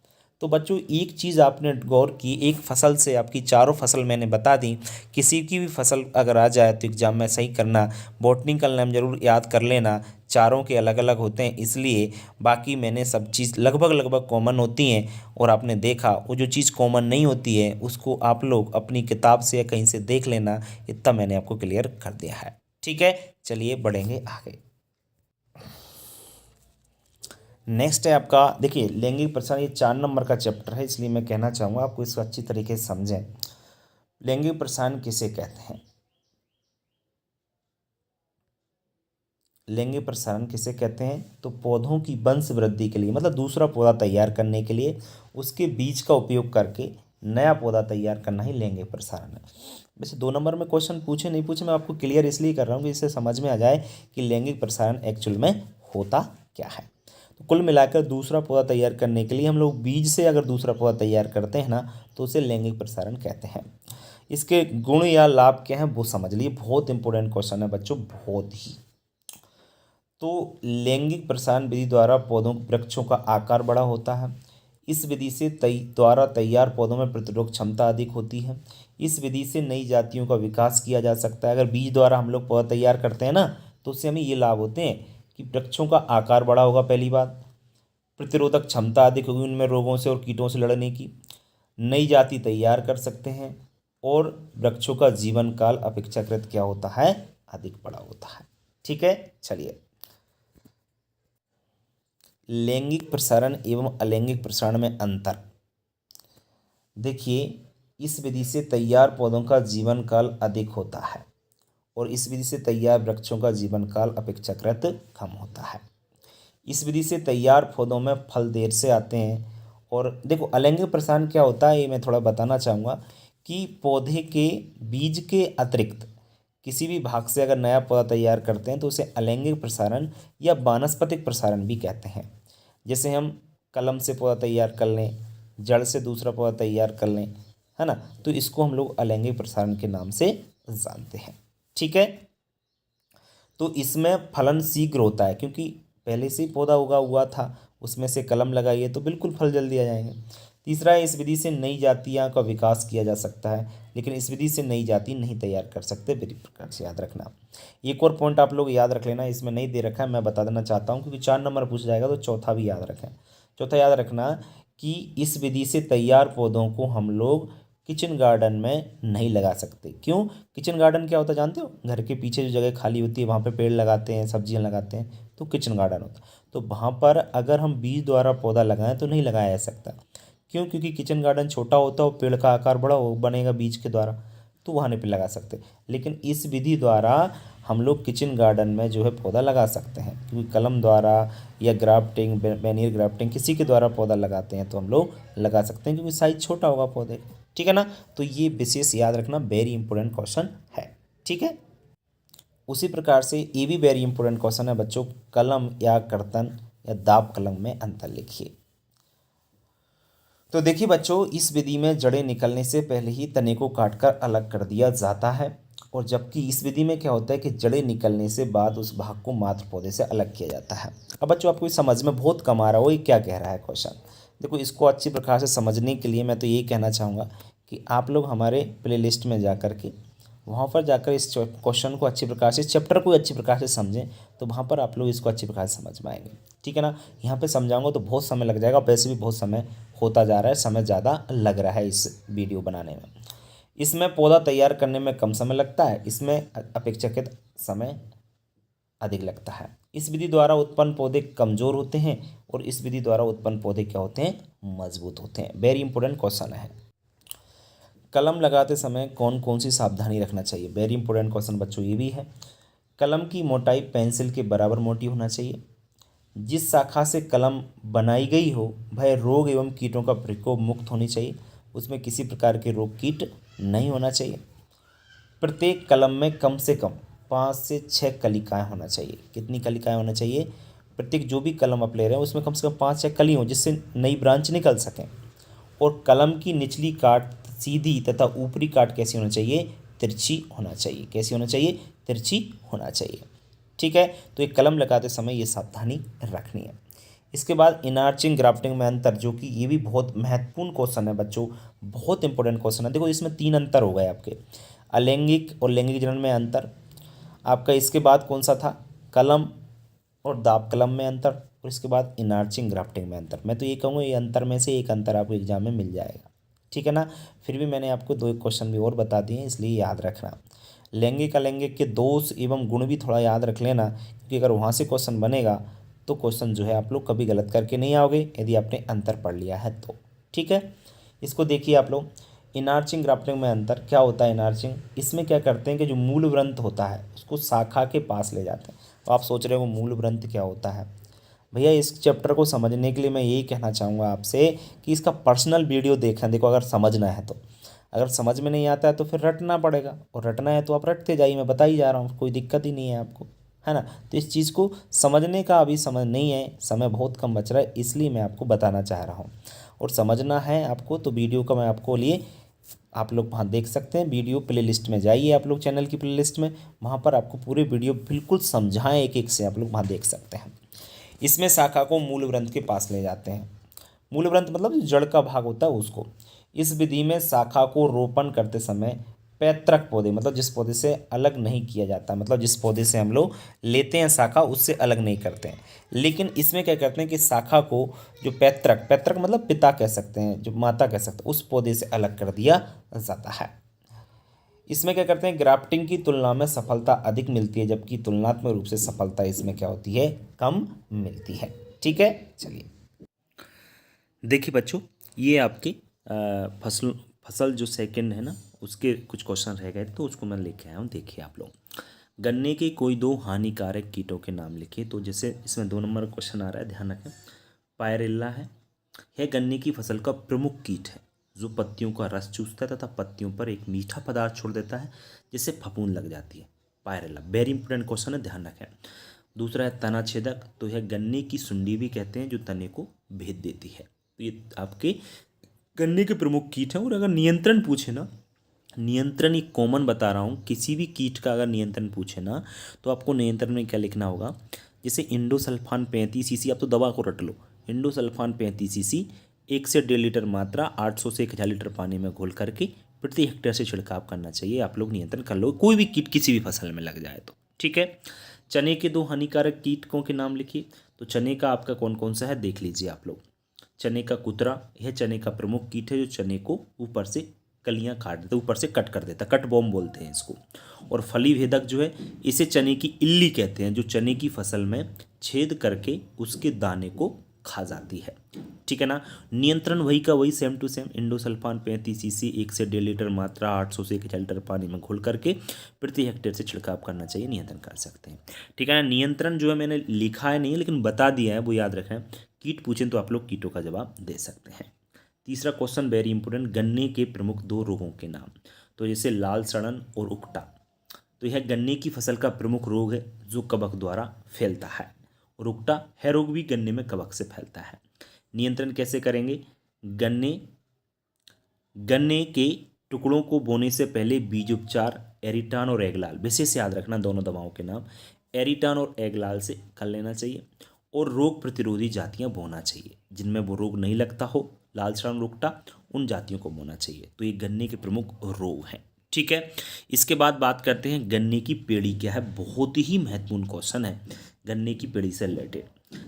तो बच्चों एक चीज़ आपने गौर की, एक फसल से आपकी चारों फसल मैंने बता दी। किसी की भी फसल अगर आ जाए तो एग्जाम में सही करना, बॉटनिकल नेम जरूर याद कर लेना, चारों के अलग अलग होते हैं इसलिए। बाकी मैंने सब चीज़ लगभग लगभग कॉमन होती हैं, और आपने देखा वो जो चीज़ कॉमन नहीं होती है उसको आप लोग अपनी किताब से या कहीं से देख लेना। इतना मैंने आपको क्लियर कर दिया है, ठीक है। चलिए बढ़ेंगे आगे। नेक्स्ट है आपका, देखिए लैंगिक प्रसारण, ये 4 नंबर का चैप्टर है, इसलिए मैं कहना चाहूँगा आपको इसको अच्छी तरीके से समझें। लैंगिक प्रसारण किसे कहते हैं? लैंगिक प्रसारण किसे कहते हैं? तो पौधों की वंश वृद्धि के लिए, मतलब दूसरा पौधा तैयार करने के लिए उसके बीज का उपयोग करके नया पौधा तैयार करना ही लैंगिक प्रसारण है। वैसे 2 नंबर में क्वेश्चन पूछे नहीं पूछे, मैं आपको क्लियर इसलिए कर रहा हूँ कि इससे समझ में आ जाए कि लैंगिक प्रसारण एक्चुअल में होता क्या है। तो कुल मिलाकर दूसरा पौधा तैयार करने के लिए हम लोग बीज से अगर दूसरा पौधा तैयार करते हैं ना तो उसे लैंगिक प्रसारण कहते हैं। इसके गुण या लाभ क्या हैं वो समझ लिए, बहुत इंपॉर्टेंट क्वेश्चन है बच्चों, बहुत ही। तो लैंगिक प्रसारण विधि द्वारा पौधों वृक्षों का आकार बड़ा होता है। इस विधि से द्वारा तैयार पौधों में प्रतिरोधक क्षमता अधिक होती है। इस विधि से नई जातियों का विकास किया जा सकता है। अगर बीज द्वारा हम लोग पौधा तैयार करते हैं ना तो उससे हमें ये लाभ होते हैं कि वृक्षों का आकार बड़ा होगा, पहली बात, प्रतिरोधक क्षमता अधिक होगी उनमें रोगों से और कीटों से लड़ने की, नई जाति तैयार कर सकते हैं, और वृक्षों का जीवन काल अपेक्षाकृत क्या होता है? अधिक बड़ा होता है, ठीक है। चलिए, लैंगिक प्रसारण एवं अलैंगिक प्रसारण में अंतर देखिए। इस विधि से तैयार पौधों का जीवन काल अधिक होता है और इस विधि से तैयार वृक्षों का जीवन काल अपेक्षाकृत कम होता है। इस विधि से तैयार पौधों में फल देर से आते हैं। और देखो अलैंगिक प्रसारण क्या होता है ये मैं थोड़ा बताना चाहूँगा कि पौधे के बीज के अतिरिक्त किसी भी भाग से अगर नया पौधा तैयार करते हैं तो उसे अलैंगिक प्रसारण या वानस्पतिक प्रसारण भी कहते हैं। जैसे हम कलम से पौधा तैयार कर लें, जड़ से दूसरा पौधा तैयार कर लें, है ना, तो इसको हम लोग अलैंगिक प्रसारण के नाम से जानते हैं, ठीक है। तो इसमें फलन शीघ्र होता है क्योंकि पहले से ही पौधा उगा हुआ था, उसमें से कलम लगाइए तो बिल्कुल फल जल्दी आ जाएंगे। तीसरा है, इस विधि से नई जातियाँ का विकास किया जा सकता है, लेकिन इस विधि से नई जाति नहीं तैयार कर सकते, मेरी प्रकार से याद रखना। एक और पॉइंट आप लोग याद रख लेना, इसमें नहीं दे रखा है, मैं बता देना चाहता हूँ क्योंकि 4 नंबर पूछ जाएगा तो चौथा भी याद रखें। चौथा याद रखना कि इस विधि से तैयार पौधों को हम लोग किचन गार्डन में नहीं लगा सकते। क्यों? किचन गार्डन क्या होता है जानते हो? घर के पीछे जो जगह खाली होती है वहाँ पे पेड़ लगाते हैं, सब्जियाँ लगाते हैं, तो किचन गार्डन होता है। तो वहाँ पर अगर हम बीज द्वारा पौधा लगाएं तो नहीं लगाया जा सकता। क्यों? क्योंकि किचन गार्डन छोटा होता है और पेड़ का आकार बड़ा हो बनेगा बीज के द्वारा, तो वहाँ नहीं पे लगा सकते। लेकिन इस विधि द्वारा हम लोग किचन गार्डन में जो है पौधा लगा सकते हैं, क्योंकि कलम द्वारा या ग्राफ्टिंग, बैनियर ग्राफ्टिंग किसी के द्वारा पौधा लगाते हैं तो हम लोग लगा सकते हैं, क्योंकि साइज छोटा होगा पौधे का, ठीक है ना। तो ये विशेष याद रखना, वेरी इंपॉर्टेंट क्वेश्चन है, ठीक है। उसी प्रकार से ये भी वेरी इंपॉर्टेंट क्वेश्चन है बच्चों, कलम या कर्तन या दाब कलम में अंतर लिखिए। तो देखिए बच्चों, इस विधि में जड़ें निकलने से पहले ही तने को काटकर अलग कर दिया जाता है, और जबकि इस विधि में क्या होता है कि जड़ें निकलने से बाद उस भाग को मात्र पौधे से अलग किया जाता है। अब बच्चों आपको समझ में बहुत कम आ रहा हो ये क्या कह रहा है क्वेश्चन। देखो इसको अच्छी प्रकार से समझने के लिए मैं तो यही कहना चाहूँगा कि आप लोग हमारे प्लेलिस्ट में जा कर के वहाँ पर जाकर इस क्वेश्चन को अच्छी प्रकार से, चैप्टर को अच्छी प्रकार से समझें, तो वहाँ पर आप लोग इसको अच्छी प्रकार से समझ पाएंगे, ठीक है ना। यहाँ पे समझाऊंगा तो बहुत समय लग जाएगा, वैसे भी बहुत समय होता जा रहा है, समय ज़्यादा लग रहा है इस वीडियो बनाने में। इसमें पौधा तैयार करने में कम समय लगता है, इसमें अपेक्षाकृत समय अधिक लगता है। इस विधि द्वारा उत्पन्न पौधे कमज़ोर होते हैं और इस विधि द्वारा उत्पन्न पौधे क्या होते हैं? मजबूत होते हैं। वेरी इंपॉर्टेंट क्वेश्चन है। कलम लगाते समय कौन कौन सी सावधानी रखना चाहिए? वेरी इंपॉर्टेंट क्वेश्चन बच्चों ये भी है। कलम की मोटाई पेंसिल के बराबर मोटी होना चाहिए। जिस शाखा से कलम बनाई गई हो वह रोग एवं कीटों का प्रकोप मुक्त होनी चाहिए, उसमें किसी प्रकार के रोग कीट नहीं होना चाहिए। प्रत्येक कलम में कम से कम 5 से 6 कलिकाएँ होना चाहिए। कितनी कलिकाएँ होना चाहिए? प्रत्येक जो भी कलम आप ले रहे हैं उसमें कम से कम 5 6 कली हों जिससे नई ब्रांच निकल सकें। और कलम की निचली काट सीधी तथा ऊपरी काट कैसी होना चाहिए? तिरछी होना चाहिए। कैसी होना चाहिए? तिरछी होना चाहिए, ठीक है। तो एक कलम लगाते समय ये सावधानी रखनी है। इसके बाद इनार्चिंग ग्राफ्टिंग में अंतर, जो कि ये भी बहुत महत्वपूर्ण क्वेश्चन है बच्चों, बहुत इंपॉर्टेंट क्वेश्चन है। देखो इसमें 3 अंतर हो गए आपके, अलैंगिक और लैंगिक जनन में अंतर आपका। इसके बाद कौन सा था, कलम और दाब कलम में अंतर, और इसके बाद इनार्चिंग ग्राफ्टिंग में अंतर। मैं तो ये कहूँगा ये अंतर में से एक अंतर आपको एग्जाम में मिल जाएगा, ठीक है ना। फिर भी मैंने आपको 2 क्वेश्चन भी और बता दिए हैं, इसलिए याद रखना। लैंगिक अलैंगिक के दोष एवं गुण भी थोड़ा याद रख लेना, क्योंकि अगर वहाँ से क्वेश्चन बनेगा तो क्वेश्चन जो है आप लोग कभी गलत करके नहीं आओगे, यदि आपने अंतर पढ़ लिया है तो, ठीक है। इसको देखिए आप लोग, इनार्चिंग ग्राफ्टिंग में अंतर क्या होता है। इनार्चिंग, इसमें क्या करते हैं कि जो मूल व्रंत होता है उसको शाखा के पास ले जाते हैं। तो आप सोच रहे हो मूल व्रंत क्या होता है। भैया इस चैप्टर को समझने के लिए मैं यही कहना चाहूँगा आपसे कि इसका पर्सनल वीडियो देखें। देखो अगर समझना है तो, अगर समझ में नहीं आता है तो फिर रटना पड़ेगा, और रटना है तो आप रटते जाइए, मैं बता ही जा रहा हूँ, कोई दिक्कत ही नहीं है आपको, है ना। तो इस चीज़ को समझने का अभी समय नहीं है, समय बहुत कम बच रहा है, इसलिए मैं आपको बताना चाह रहा हूँ। और समझना है आपको तो वीडियो का मैं आपको लिए, आप लोग वहाँ देख सकते हैं, वीडियो प्लेलिस्ट में जाइए आप लोग, चैनल की प्लेलिस्ट में, वहाँ पर आपको पूरे वीडियो बिल्कुल समझाएं एक एक से, आप लोग वहाँ देख सकते हैं। इसमें शाखा को मूल व्रंत के पास ले जाते हैं। मूल व्रंत मतलब जो जड़ का भाग होता है उसको। इस विधि में शाखा को रोपण करते समय पैतृक पौधे, मतलब जिस पौधे से अलग नहीं किया जाता, मतलब जिस पौधे से हम लोग लेते हैं शाखा उससे अलग नहीं करते हैं, लेकिन इसमें क्या करते हैं कि शाखा को जो पैतृक, पैतृक मतलब पिता कह सकते हैं, जो माता कह सकते हैं, उस पौधे से अलग कर दिया जाता है। इसमें क्या करते हैं, ग्राफ्टिंग की तुलना में सफलता अधिक मिलती है, जबकि तुलनात्मक रूप से सफलता इसमें क्या होती है, कम मिलती है, ठीक है। चलिए देखिए बच्चों, ये आपके फसल फसल जो सेकंड है ना, उसके कुछ क्वेश्चन रह गए तो उसको मैं लेके आया हूँ। देखिए आप लोग, गन्ने के कोई 2 हानिकारक कीटों के नाम लिखिए। तो जैसे इसमें 2 नंबर क्वेश्चन आ रहा है, ध्यान रखें। पायरेला है, यह गन्ने की फसल का प्रमुख कीट है जो पत्तियों का रस चूसता है तथा पत्तियों पर एक मीठा पदार्थ छोड़ देता है जिससे फफूंद लग जाती है। पायरेला वेरी इंपॉर्टेंट क्वेश्चन है, ध्यान रखें। दूसरा है तना छेदक, तो यह गन्ने की सुंडी भी कहते हैं जो तने को भेद देती है। तो ये आपके गन्ने के प्रमुख कीट हैं। और अगर नियंत्रण पूछे ना, नियंत्रण एक कॉमन बता रहा हूँ, किसी भी कीट का अगर नियंत्रण पूछे ना तो आपको नियंत्रण में क्या लिखना होगा, जैसे इंडोसल्फान 35 cc, आप तो दवा को रट लो, इंडोसल्फान 35 cc 1 से 1.5 लीटर मात्रा 800 से 1000 लीटर पानी में घोल करके प्रति हेक्टेयर से छिड़काव करना चाहिए। आप लोग नियंत्रण कर लो, कोई भी कीट किसी भी फसल में लग जाए तो, ठीक है। चने के 2 हानिकारक कीटकों के नाम लिखिए। तो चने का आपका कौन कौन सा है देख लीजिए आप लोग। चने का कुतरा, यह चने का प्रमुख कीट है जो चने को ऊपर से कलियां काट देता है, ऊपर से कट कर देता, कट बॉम्ब बोलते हैं इसको। और फली भेदक जो है, इसे चने की इल्ली कहते हैं, जो चने की फसल में छेद करके उसके दाने को खा जाती है, ठीक है ना। नियंत्रण वही का वही, same to same, endosulfan 35 cc 1 से 1.5 लीटर मात्रा 800 से 1000 लीटर पानी में घोल करके प्रति हेक्टेयर से छिड़काव करना चाहिए, नियंत्रण कर सकते हैं, ठीक है ना। नियंत्रण जो है मैंने लिखा है नहीं लेकिन बता दिया है, वो याद रखें। कीट पूछें तो आप लोग कीटों का जवाब दे सकते हैं। तीसरा क्वेश्चन वेरी इंपॉर्टेंट, गन्ने के प्रमुख 2 रोगों के नाम। तो जैसे लाल सड़न और उकटा, तो यह गन्ने की फसल का प्रमुख रोग है जो कवक द्वारा फैलता है। और उकटा है रोग भी गन्ने में कवक से फैलता है। नियंत्रण कैसे करेंगे, गन्ने गन्ने के टुकड़ों को बोने से पहले बीज उपचार एरिटान और एगलाल, विशेष याद रखना दोनों दवाओं के नाम, एरिटान और एगलाल से कर लेना चाहिए। और रोग प्रतिरोधी जातियां बोना चाहिए, जिनमें वो रोग नहीं लगता हो, लाल सड़न रुकटा, उन जातियों को बोना चाहिए। तो ये गन्ने के प्रमुख रोग हैं, ठीक है। इसके बाद बात करते हैं गन्ने की पेड़ी क्या है, बहुत ही महत्वपूर्ण क्वेश्चन है गन्ने की पेड़ी से रिलेटेड।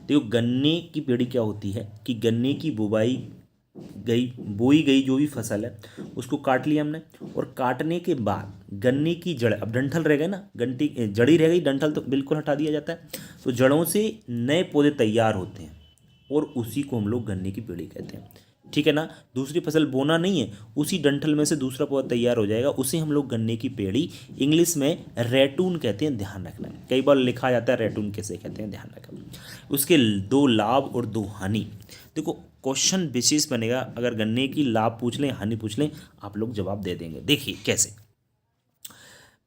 देखो गन्ने की पेड़ी क्या होती है कि गन्ने की बोई गई जो भी फसल है उसको काट लिया हमने, और काटने के बाद गन्ने की जड़, अब डंठल रह गए ना, गन्ने जड़ी रह गई, डंठल तो बिल्कुल हटा दिया जाता है, तो जड़ों से नए पौधे तैयार होते हैं और उसी को हम लोग गन्ने की पेड़ी कहते हैं, ठीक है ना। दूसरी फसल बोना नहीं है, उसी डंठल में से दूसरा पौधा तैयार हो जाएगा, उसे हम लोग गन्ने की पेड़ी, इंग्लिश में रैटून कहते हैं, ध्यान रखना। कई बार लिखा जाता है रैटून कैसे कहते हैं, ध्यान रखना। उसके 2 लाभ और 2 हानि। देखो क्वेश्चन विशेष बनेगा, अगर गन्ने की लाभ पूछ लें हानि पूछ लें आप लोग जवाब दे देंगे। देखिए कैसे,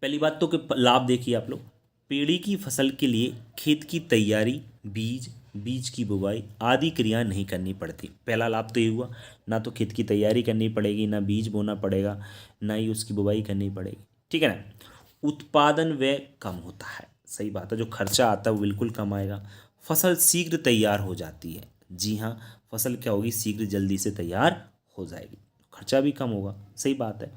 पहली बात तो कि लाभ देखिए आप लोग, पेड़ी की फसल के लिए खेत की तैयारी, बीज की बुवाई आदि क्रियाएं नहीं करनी पड़ती। पहला लाभ तो ये हुआ, ना तो खेत की तैयारी करनी पड़ेगी, ना बीज बोना पड़ेगा, ना ही उसकी बुवाई करनी पड़ेगी, ठीक है ना। उत्पादन व्यय कम होता है, सही बात है, जो खर्चा आता है वो बिल्कुल कम आएगा। फसल शीघ्र तैयार हो जाती है। जी हाँ, फसल क्या होगी, शीघ्र जल्दी से तैयार हो जाएगी, खर्चा भी कम होगा, सही बात है।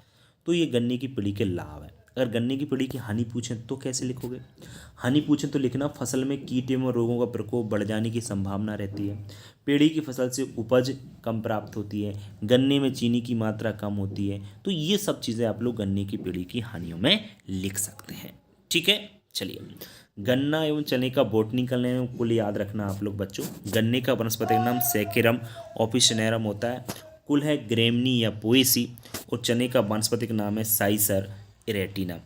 तो ये गन्ने की पीढ़ी के लाभ है। अगर गन्ने की पीढ़ी की हानि पूछें तो कैसे लिखोगे? हानि पूछें तो लिखना फसल में कीट एवं रोगों का प्रकोप बढ़ जाने की संभावना रहती है, पेड़ी की फसल से उपज कम प्राप्त होती है, गन्ने में चीनी की मात्रा कम होती है। तो ये सब चीज़ें आप लोग गन्ने की पीढ़ी की हानियों में लिख सकते हैं। ठीक है, चलिए। गन्ना एवं चने का बॉटनिकल नेम कुल याद रखना आप लोग बच्चों। गन्ने का वनस्पतिक नाम सैकेरम ऑफिशिनेरम होता है, कुल है ग्रेमनी या पोएसी। और चने का वानस्पतिक नाम है साइसर इरेटिना,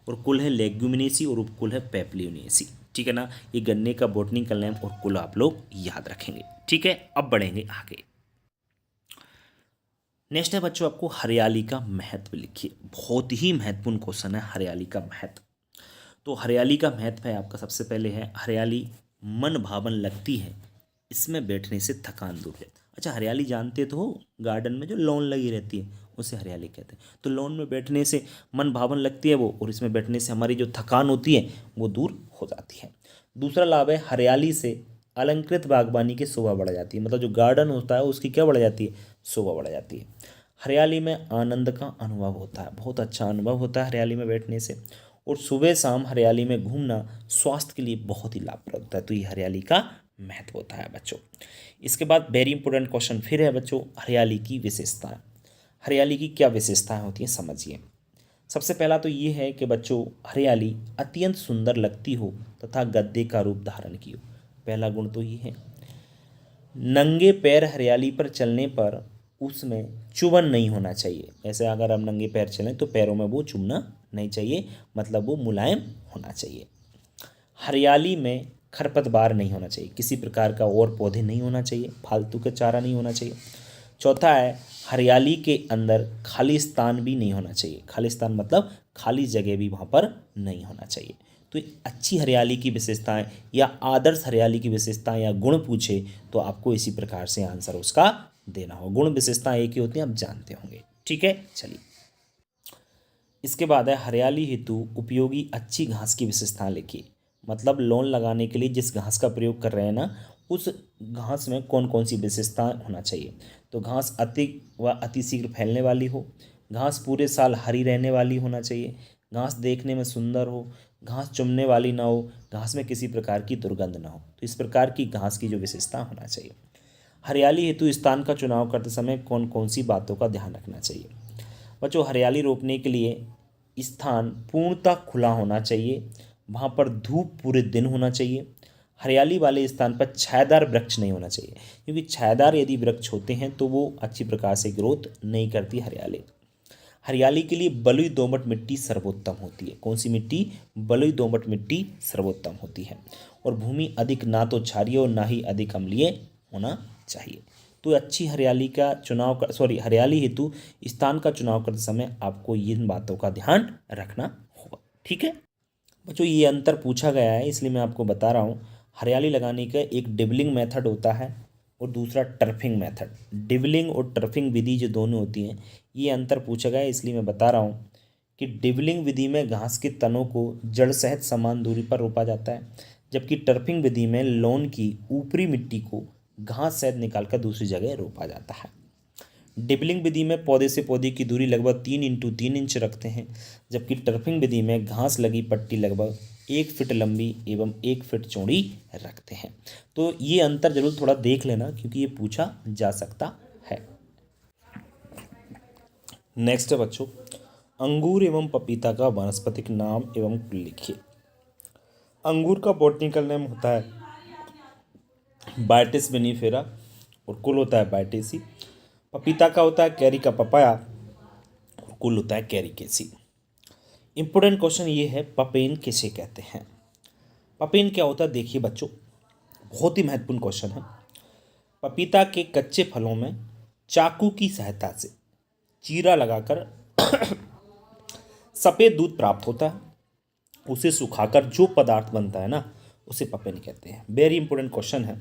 और कुल है लेग्यूमिनेसी और उपकुल है पेप्लियोनेसी। ठीक है ना, ये गन्ने का बॉटनिकल नेम और कुल आप लोग याद रखेंगे। ठीक है, अब बढ़ेंगे आगे। नेक्स्ट है बच्चों, आपको हरियाली का महत्व लिखिए। बहुत ही महत्वपूर्ण क्वेश्चन है हरियाली का महत्व। तो हरियाली का महत्व है आपका, सबसे पहले है हरियाली मन भावन लगती है, इसमें बैठने से थकान दूर रहती है। अच्छा, हरियाली जानते तो हो, गार्डन में जो लॉन लगी रहती है उसे हरियाली कहते हैं। तो लॉन में बैठने से मन भावन लगती है वो, और इसमें बैठने से हमारी जो थकान होती है वो दूर हो जाती है। दूसरा लाभ है हरियाली से अलंकृत बागवानी की शोभा बढ़ जाती है, मतलब जो गार्डन होता है उसकी क्या बढ़ जाती है, शोभा बढ़ जाती है। हरियाली में आनंद का अनुभव होता है, बहुत अच्छा अनुभव होता है हरियाली में बैठने से। और सुबह शाम हरियाली में घूमना स्वास्थ्य के लिए बहुत ही लाभप्रद होता है। तो ये हरियाली का महत्व होता है बच्चों। इसके बाद वेरी इंपॉर्टेंट क्वेश्चन फिर है बच्चों, हरियाली की विशेषताएं। हरियाली की क्या विशेषताएं होती हैं समझिए। सबसे पहला तो ये है कि बच्चों हरियाली अत्यंत सुंदर लगती हो तथा गद्दे का रूप धारण की हो। पहला गुण तो ये है। नंगे पैर हरियाली पर चलने पर उसमें चुभन नहीं होना चाहिए। ऐसे अगर हम नंगे पैर चलें तो पैरों में वो चुभना नहीं चाहिए, मतलब वो मुलायम होना चाहिए। हरियाली में खरपतवार नहीं होना चाहिए, किसी प्रकार का और पौधे नहीं होना चाहिए, फालतू का चारा नहीं होना चाहिए। चौथा है हरियाली के अंदर खाली स्थान भी नहीं होना चाहिए। खाली स्थान मतलब खाली जगह भी वहाँ पर नहीं होना चाहिए। तो अच्छी हरियाली की विशेषताएं या आदर्श हरियाली की विशेषताएं या गुण पूछे तो आपको इसी प्रकार से आंसर उसका देना हो। गुण विशेषताएं एक ही होती हैं, आप जानते होंगे। ठीक है, चलिए। इसके बाद है हरियाली हेतु उपयोगी अच्छी घास की विशेषताएं लिखिए। मतलब लॉन लगाने के लिए जिस घास का प्रयोग कर रहे हैं ना, उस घास में कौन कौन सी विशेषताएं होना चाहिए। तो घास अति शीघ्र फैलने वाली हो, घास पूरे साल हरी रहने वाली होना चाहिए, घास देखने में सुंदर हो, घास चुभने वाली ना हो, घास में किसी प्रकार की दुर्गंध ना हो। तो इस प्रकार की घास की जो विशेषता होना चाहिए। हरियाली हेतु स्थान का चुनाव करते समय कौन कौन सी बातों का ध्यान रखना चाहिए। बच्चों हरियाली रोपने के लिए स्थान पूर्णतः खुला होना चाहिए, वहाँ पर धूप पूरे दिन होना चाहिए। हरियाली वाले स्थान पर छायादार वृक्ष नहीं होना चाहिए, क्योंकि छायादार यदि वृक्ष होते हैं तो वो अच्छी प्रकार से ग्रोथ नहीं करती हरियाली। हरियाली के लिए बलुई दोमट मिट्टी सर्वोत्तम होती है। कौन सी मिट्टी? बलुई दोमट मिट्टी सर्वोत्तम होती है। और भूमि अधिक ना तो क्षारीय और ना ही अधिक अम्लीय होना चाहिए। तो अच्छी हरियाली का चुनाव हरियाली हेतु स्थान का चुनाव करते समय आपको इन बातों का ध्यान रखना होगा। ठीक है बच्चों, ये अंतर पूछा गया है इसलिए मैं आपको बता रहा हूँ। हरियाली लगाने का एक डिबलिंग मेथड होता है और दूसरा टर्फिंग मेथड। डिबलिंग और टर्फिंग विधि जो दोनों होती हैं, ये अंतर पूछा गया है इसलिए मैं बता रहा हूँ कि डिबलिंग विधि में घास के तनों को जड़ सहित समान दूरी पर रोपा जाता है, जबकि टर्फिंग विधि में लॉन की ऊपरी मिट्टी को घास सहित निकालकर दूसरी जगह रोपा जाता है। डिबलिंग विधि में पौधे से पौधे की दूरी लगभग 3 × 3 इंच रखते हैं, जबकि टर्फिंग विधि में घास लगी पट्टी लगभग 1 फीट लंबी एवं 1 फीट चौड़ी रखते हैं। तो ये अंतर जरूर थोड़ा देख लेना क्योंकि ये पूछा जा सकता है। नेक्स्ट है बच्चों, अंगूर एवं पपीता का वानस्पतिक नाम एवं कुल लिखिए। अंगूर का बॉटनिकल नेम होता है बायटिस विनिफेरा और कुल होता है बायटेसी। पपीता का होता है कैरी का पपाया और कुल होता है कैरिकेसी। इंपॉर्टेंट क्वेश्चन ये है, पपेन किसे कहते हैं? पपेन क्या होता है देखिए बच्चों, बहुत ही महत्वपूर्ण क्वेश्चन है। पपीता के कच्चे फलों में चाकू की सहायता से चीरा लगाकर सफ़ेद दूध प्राप्त होता है, उसे सुखाकर जो पदार्थ बनता है ना उसे पपेन कहते हैं। वेरी इंपॉर्टेंट क्वेश्चन है।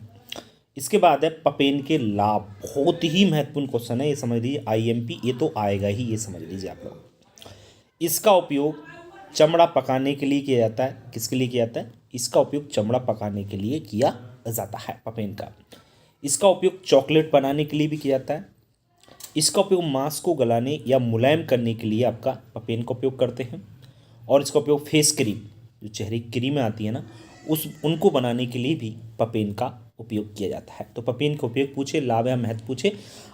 इसके बाद है पपेन के लाभ, बहुत ही महत्वपूर्ण क्वेश्चन है, ये समझ लीजिए आईएमपी, ये तो आएगा ही, ये समझ लीजिए आप लोग। इसका उपयोग चमड़ा पकाने के लिए किया जाता है। किसके लिए किया जाता है? इसका उपयोग चमड़ा पकाने के लिए किया जाता है पपेन का। इसका उपयोग चॉकलेट बनाने के लिए भी किया जाता है। इसका उपयोग मांस को गलाने या मुलायम करने के लिए आपका पपेन का उपयोग करते हैं। और इसका उपयोग फेस क्रीम, जो चेहरे की क्रीमें आती है ना, उनको बनाने के लिए भी पपेन का उपयोग किया जाता है। तो पपेन का उपयोग पूछे, लाभ या महत्व पूछे,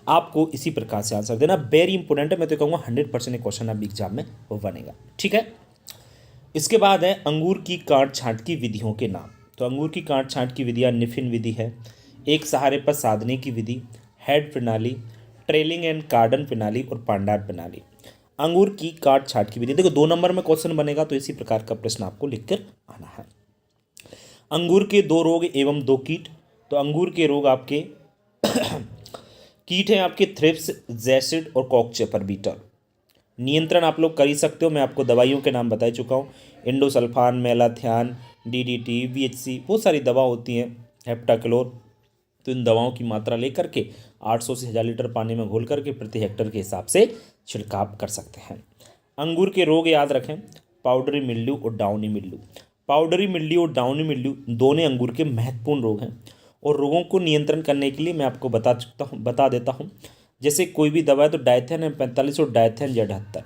आपको इसी प्रकार से आंसर देना। वेरी इंपॉर्टेंट है, मैं तो कहूँगा 100% क्वेश्चन अब एग्जाम में वो बनेगा। ठीक है, इसके बाद है अंगूर की काट छांट की विधियों के नाम। तो अंगूर की काट छांट की विधियाँ निफिन विधि है, एक सहारे पर साधने की विधि, हेड प्रणाली, ट्रेलिंग एंड कार्डन प्रणाली और पांडार प्रणाली। अंगूर की काट छांट की विधि, देखो 2 नंबर में क्वेश्चन बनेगा, तो इसी प्रकार का प्रश्न आपको लिखकर आना है। अंगूर के 2 रोग एवं 2 कीट। तो अंगूर के रोग आपके कीट हैं आपके थ्रिप्स, जैसिड और कॉकचेपर बीटर। नियंत्रण आप लोग कर ही सकते हो, मैं आपको दवाइयों के नाम बता चुका हूँ। इंडोसल्फान, मेलाथियान, डीडीटी, वीएचसी, बहुत सारी दवा होती हैं, हेप्टाक्लोर। तो इन दवाओं की मात्रा लेकर के 800 से 1000 लीटर पानी में घोल करके प्रति हेक्टर के हिसाब से छिड़काव कर सकते हैं। अंगूर के रोग याद रखें, पाउडरी मिल्ड्यू और डाउनी मिल्ड्यू। पाउडरी मिल्ड्यू और डाउनी मिल्ड्यू दोनों अंगूर के महत्वपूर्ण रोग हैं, और रोगों को नियंत्रण करने के लिए मैं आपको बता देता हूँ। जैसे कोई भी दवा है तो डायथेन M45 और डायथेन Z78,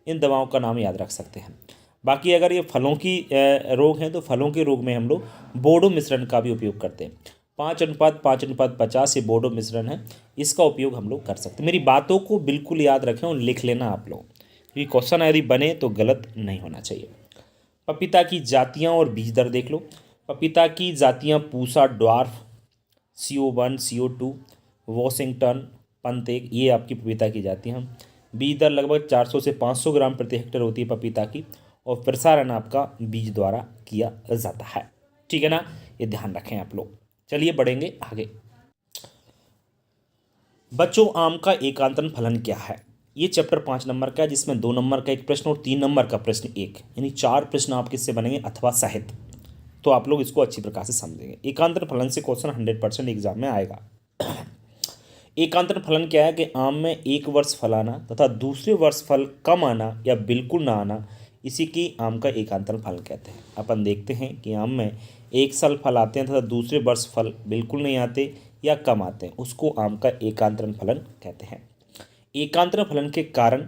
इन दवाओं का नाम याद रख सकते हैं। बाकी अगर ये फलों की रोग हैं तो फलों के रोग में हम लोग बोडो मिश्रण का भी उपयोग करते हैं। 5:5:50 ये बोडो मिश्रण है, इसका उपयोग हम लोग कर सकते हैं। मेरी बातों को बिल्कुल याद रखें और लिख लेना आप लोग, क्योंकि क्वेश्चन यदि बने तो गलत नहीं होना चाहिए। पपीता की जातियाँ और बीज दर देख लो। पपीता की जातियाँ Pusa, dwarf, CO1, CO2, Washington, पंतेक, ये आपकी पपीता की जातियाँ। बीज दर लगभग 400 से 500 ग्राम प्रति हेक्टेयर होती है पपीता की, और प्रसारण आपका बीज द्वारा किया जाता है। ठीक है ना, ये ध्यान रखें आप लोग। चलिए बढ़ेंगे आगे। बच्चों, आम का एकांतन फलन क्या है? ये चैप्टर 5 नंबर का है, जिसमें 2 नंबर का एक प्रश्न और 3 नंबर का प्रश्न एक, यानी 4 प्रश्न आपके इससे बनेंगे, अथवा साहित्य। तो आप लोग इसको अच्छी प्रकार से समझेंगे। एकांतन फलन से क्वेश्चन 100% एग्जाम में आएगा। एकांतन फलन क्या है कि आम में एक वर्ष फल आना तथा दूसरे वर्ष फल कम आना या बिल्कुल ना आना, इसी की आम का एकांतन फलन कहते हैं। अपन देखते हैं कि आम में एक साल फल आते हैं तथा दूसरे वर्ष फल बिल्कुल नहीं आते या कम आते हैं, उसको आम का एकांतरण फलन कहते हैं। एकांतरण फलन के कारण,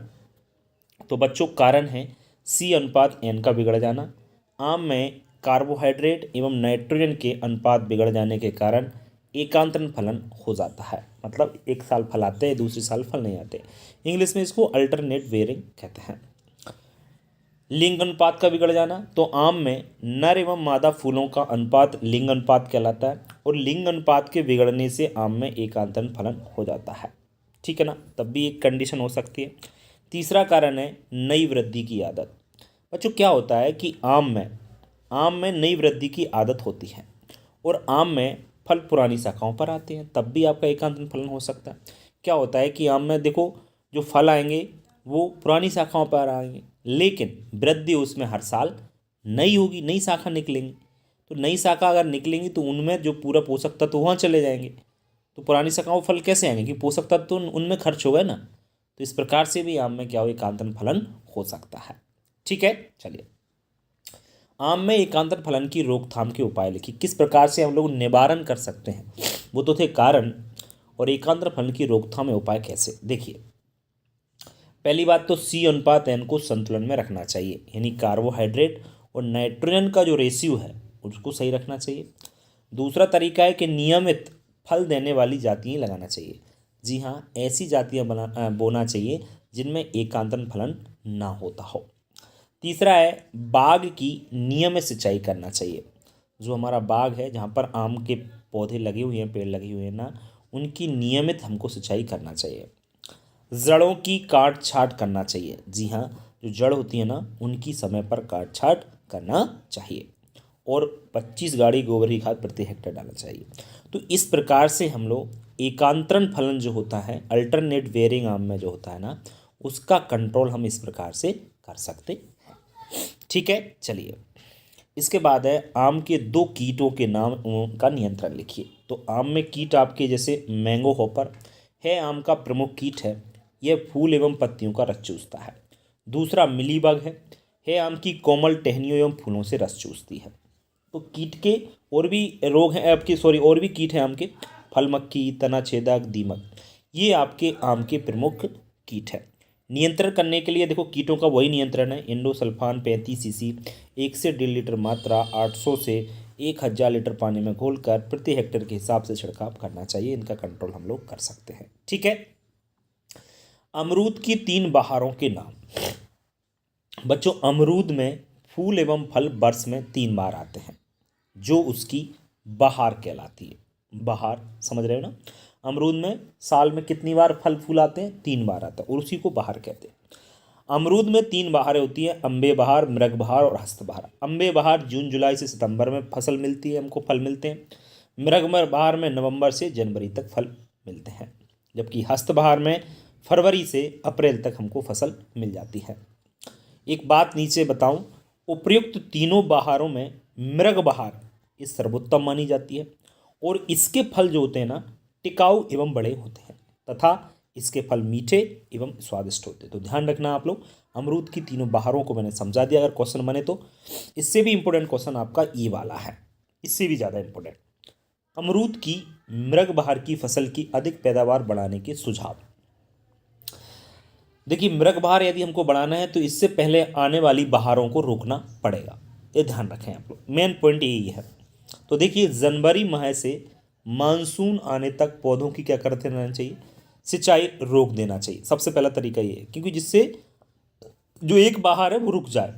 तो बच्चों कारण है C:N का बिगड़ जाना। आम में कार्बोहाइड्रेट एवं नाइट्रोजन के अनुपात बिगड़ जाने के कारण एकांतरण फलन हो जाता है। मतलब एक साल फल आते हैं, दूसरे साल फल नहीं आते। इंग्लिश में इसको अल्टरनेट वेयरिंग कहते हैं। लिंग अनुपात का बिगड़ जाना, तो आम में नर एवं मादा फूलों का अनुपात लिंग अनुपात कहलाता है, और लिंग अनुपात के बिगड़ने से आम में एकांतन फलन हो जाता है। ठीक है ना, तब भी एक कंडीशन हो सकती है। तीसरा कारण है नई वृद्धि की आदत। बच्चों, क्या होता है कि आम में नई वृद्धि की आदत होती है, और आम में फल पुरानी शाखाओं पर आते हैं, तब भी आपका एकांतन फलन हो सकता है। क्या होता है कि आम में देखो, जो फल आएंगे वो पुरानी शाखाओं पर आएंगे, लेकिन वृद्धि उसमें हर साल नई होगी, नई शाखा निकलेंगी। तो नई शाखा अगर निकलेंगी तो उनमें जो पूरा पोषक तत्व वहाँ चले जाएंगे, तो पुरानी शाखाओं फल कैसे आएंगे, कि पोषक तत्व तो उनमें खर्च हो गए ना। तो इस प्रकार से भी आम में क्या हो, एकांतन फलन हो सकता है। ठीक है, चलिए। आम में एकांतन फलन की रोकथाम के उपाय लिखिए। किस प्रकार से हम लोग निवारण कर सकते हैं, वो तो थे कारण, और एकांतन फलन की रोकथाम में उपाय कैसे, देखिए। पहली बात तो C:N को संतुलन में रखना चाहिए, यानी कार्बोहाइड्रेट और नाइट्रोजन का जो रेशियो है उसको सही रखना चाहिए। दूसरा तरीका है कि नियमित फल देने वाली जातियाँ लगाना चाहिए। जी हाँ, ऐसी जातियाँ बोना चाहिए जिनमें एकांतन फलन ना होता हो। तीसरा है बाग की नियमित सिंचाई करना चाहिए। जो हमारा बाग है, जहाँ पर आम के पौधे लगे हुए हैं, पेड़ लगे हुए हैं ना, उनकी नियमित हमको सिंचाई करना चाहिए। जड़ों की काट छाट करना चाहिए। जी हाँ, जो जड़ होती है ना, उनकी समय पर काट छाट करना चाहिए, और 25 गाड़ी गोबर की खाद प्रति हेक्टेयर डालना चाहिए। तो इस प्रकार से हम लोग एकांतरण फलन जो होता है, अल्टरनेट वेयरिंग आम में जो होता है ना, उसका कंट्रोल हम इस प्रकार से कर सकते हैं। ठीक है, चलिए। इसके बाद है आम के 2 कीटों के नाम का नियंत्रण लिखिए। तो आम में कीट आपके जैसे मैंगो हॉपर है, आम का प्रमुख कीट है, यह फूल एवं पत्तियों का रस चूसता है। दूसरा मिलीबग है आम की कोमल टहनियों एवं फूलों से रस चूसती है। तो कीट के और भी रोग हैं आपके, सॉरी और भी कीट हैं आम के, फल मक्खी, तना छेदक, दीमक, ये आपके आम के प्रमुख कीट हैं। नियंत्रण करने के लिए देखो कीटों का वही नियंत्रण है, इंडोसल्फान 35 cc 1 से 1.5 लीटर मात्रा 800 से 1000 लीटर पानी में घोलकर प्रति हेक्टेयर के हिसाब से छिड़काव करना चाहिए। इनका कंट्रोल हम लोग कर सकते हैं। ठीक है। अमरूद की 3 बहारों के नाम। बच्चों, अमरूद में फूल एवं फल वर्ष में 3 बार आते हैं, जो उसकी बहार कहलाती है। बहार समझ रहे हो ना? अमरूद में साल में कितनी बार फल फूल आते हैं? 3 बार आते हैं, और उसी को बहार कहते हैं। अमरूद में 3 बहारें होती हैं, अम्बे बहार, मृग बहार और हस्त बहार। अम्बे बहार जून जुलाई से सितंबर में फसल मिलती है, हमको फल मिलते हैं। मृग बहार में नवंबर से जनवरी तक फल मिलते हैं, जबकि हस्त बहार में फरवरी से अप्रैल तक हमको फसल मिल जाती है। एक बात नीचे बताऊं, उपर्युक्त तीनों बहारों में मृग बहार इस सर्वोत्तम मानी जाती है, और इसके फल जो होते हैं ना, टिकाऊ एवं बड़े होते हैं, तथा इसके फल मीठे एवं स्वादिष्ट होते हैं। तो ध्यान रखना आप लोग, अमरूद की तीनों बहारों को मैंने समझा दिया। अगर क्वेश्चन बने तो इससे भी इंपॉर्टेंट क्वेश्चन आपका ये वाला है, इससे भी ज़्यादा इंपॉर्टेंट। अमरूद की मृग बहार की फसल की अधिक पैदावार बढ़ाने के सुझाव। देखिए, मृग बहार यदि हमको बढ़ाना है तो इससे पहले आने वाली बहारों को रोकना पड़ेगा, ये ध्यान रखें आप लोग, मेन पॉइंट यही है। तो देखिए, जनवरी माह से मानसून आने तक पौधों की क्या करते रहना चाहिए? सिंचाई रोक देना चाहिए। सबसे पहला तरीका ये है, क्योंकि जिससे जो एक बहार है वो रुक जाए।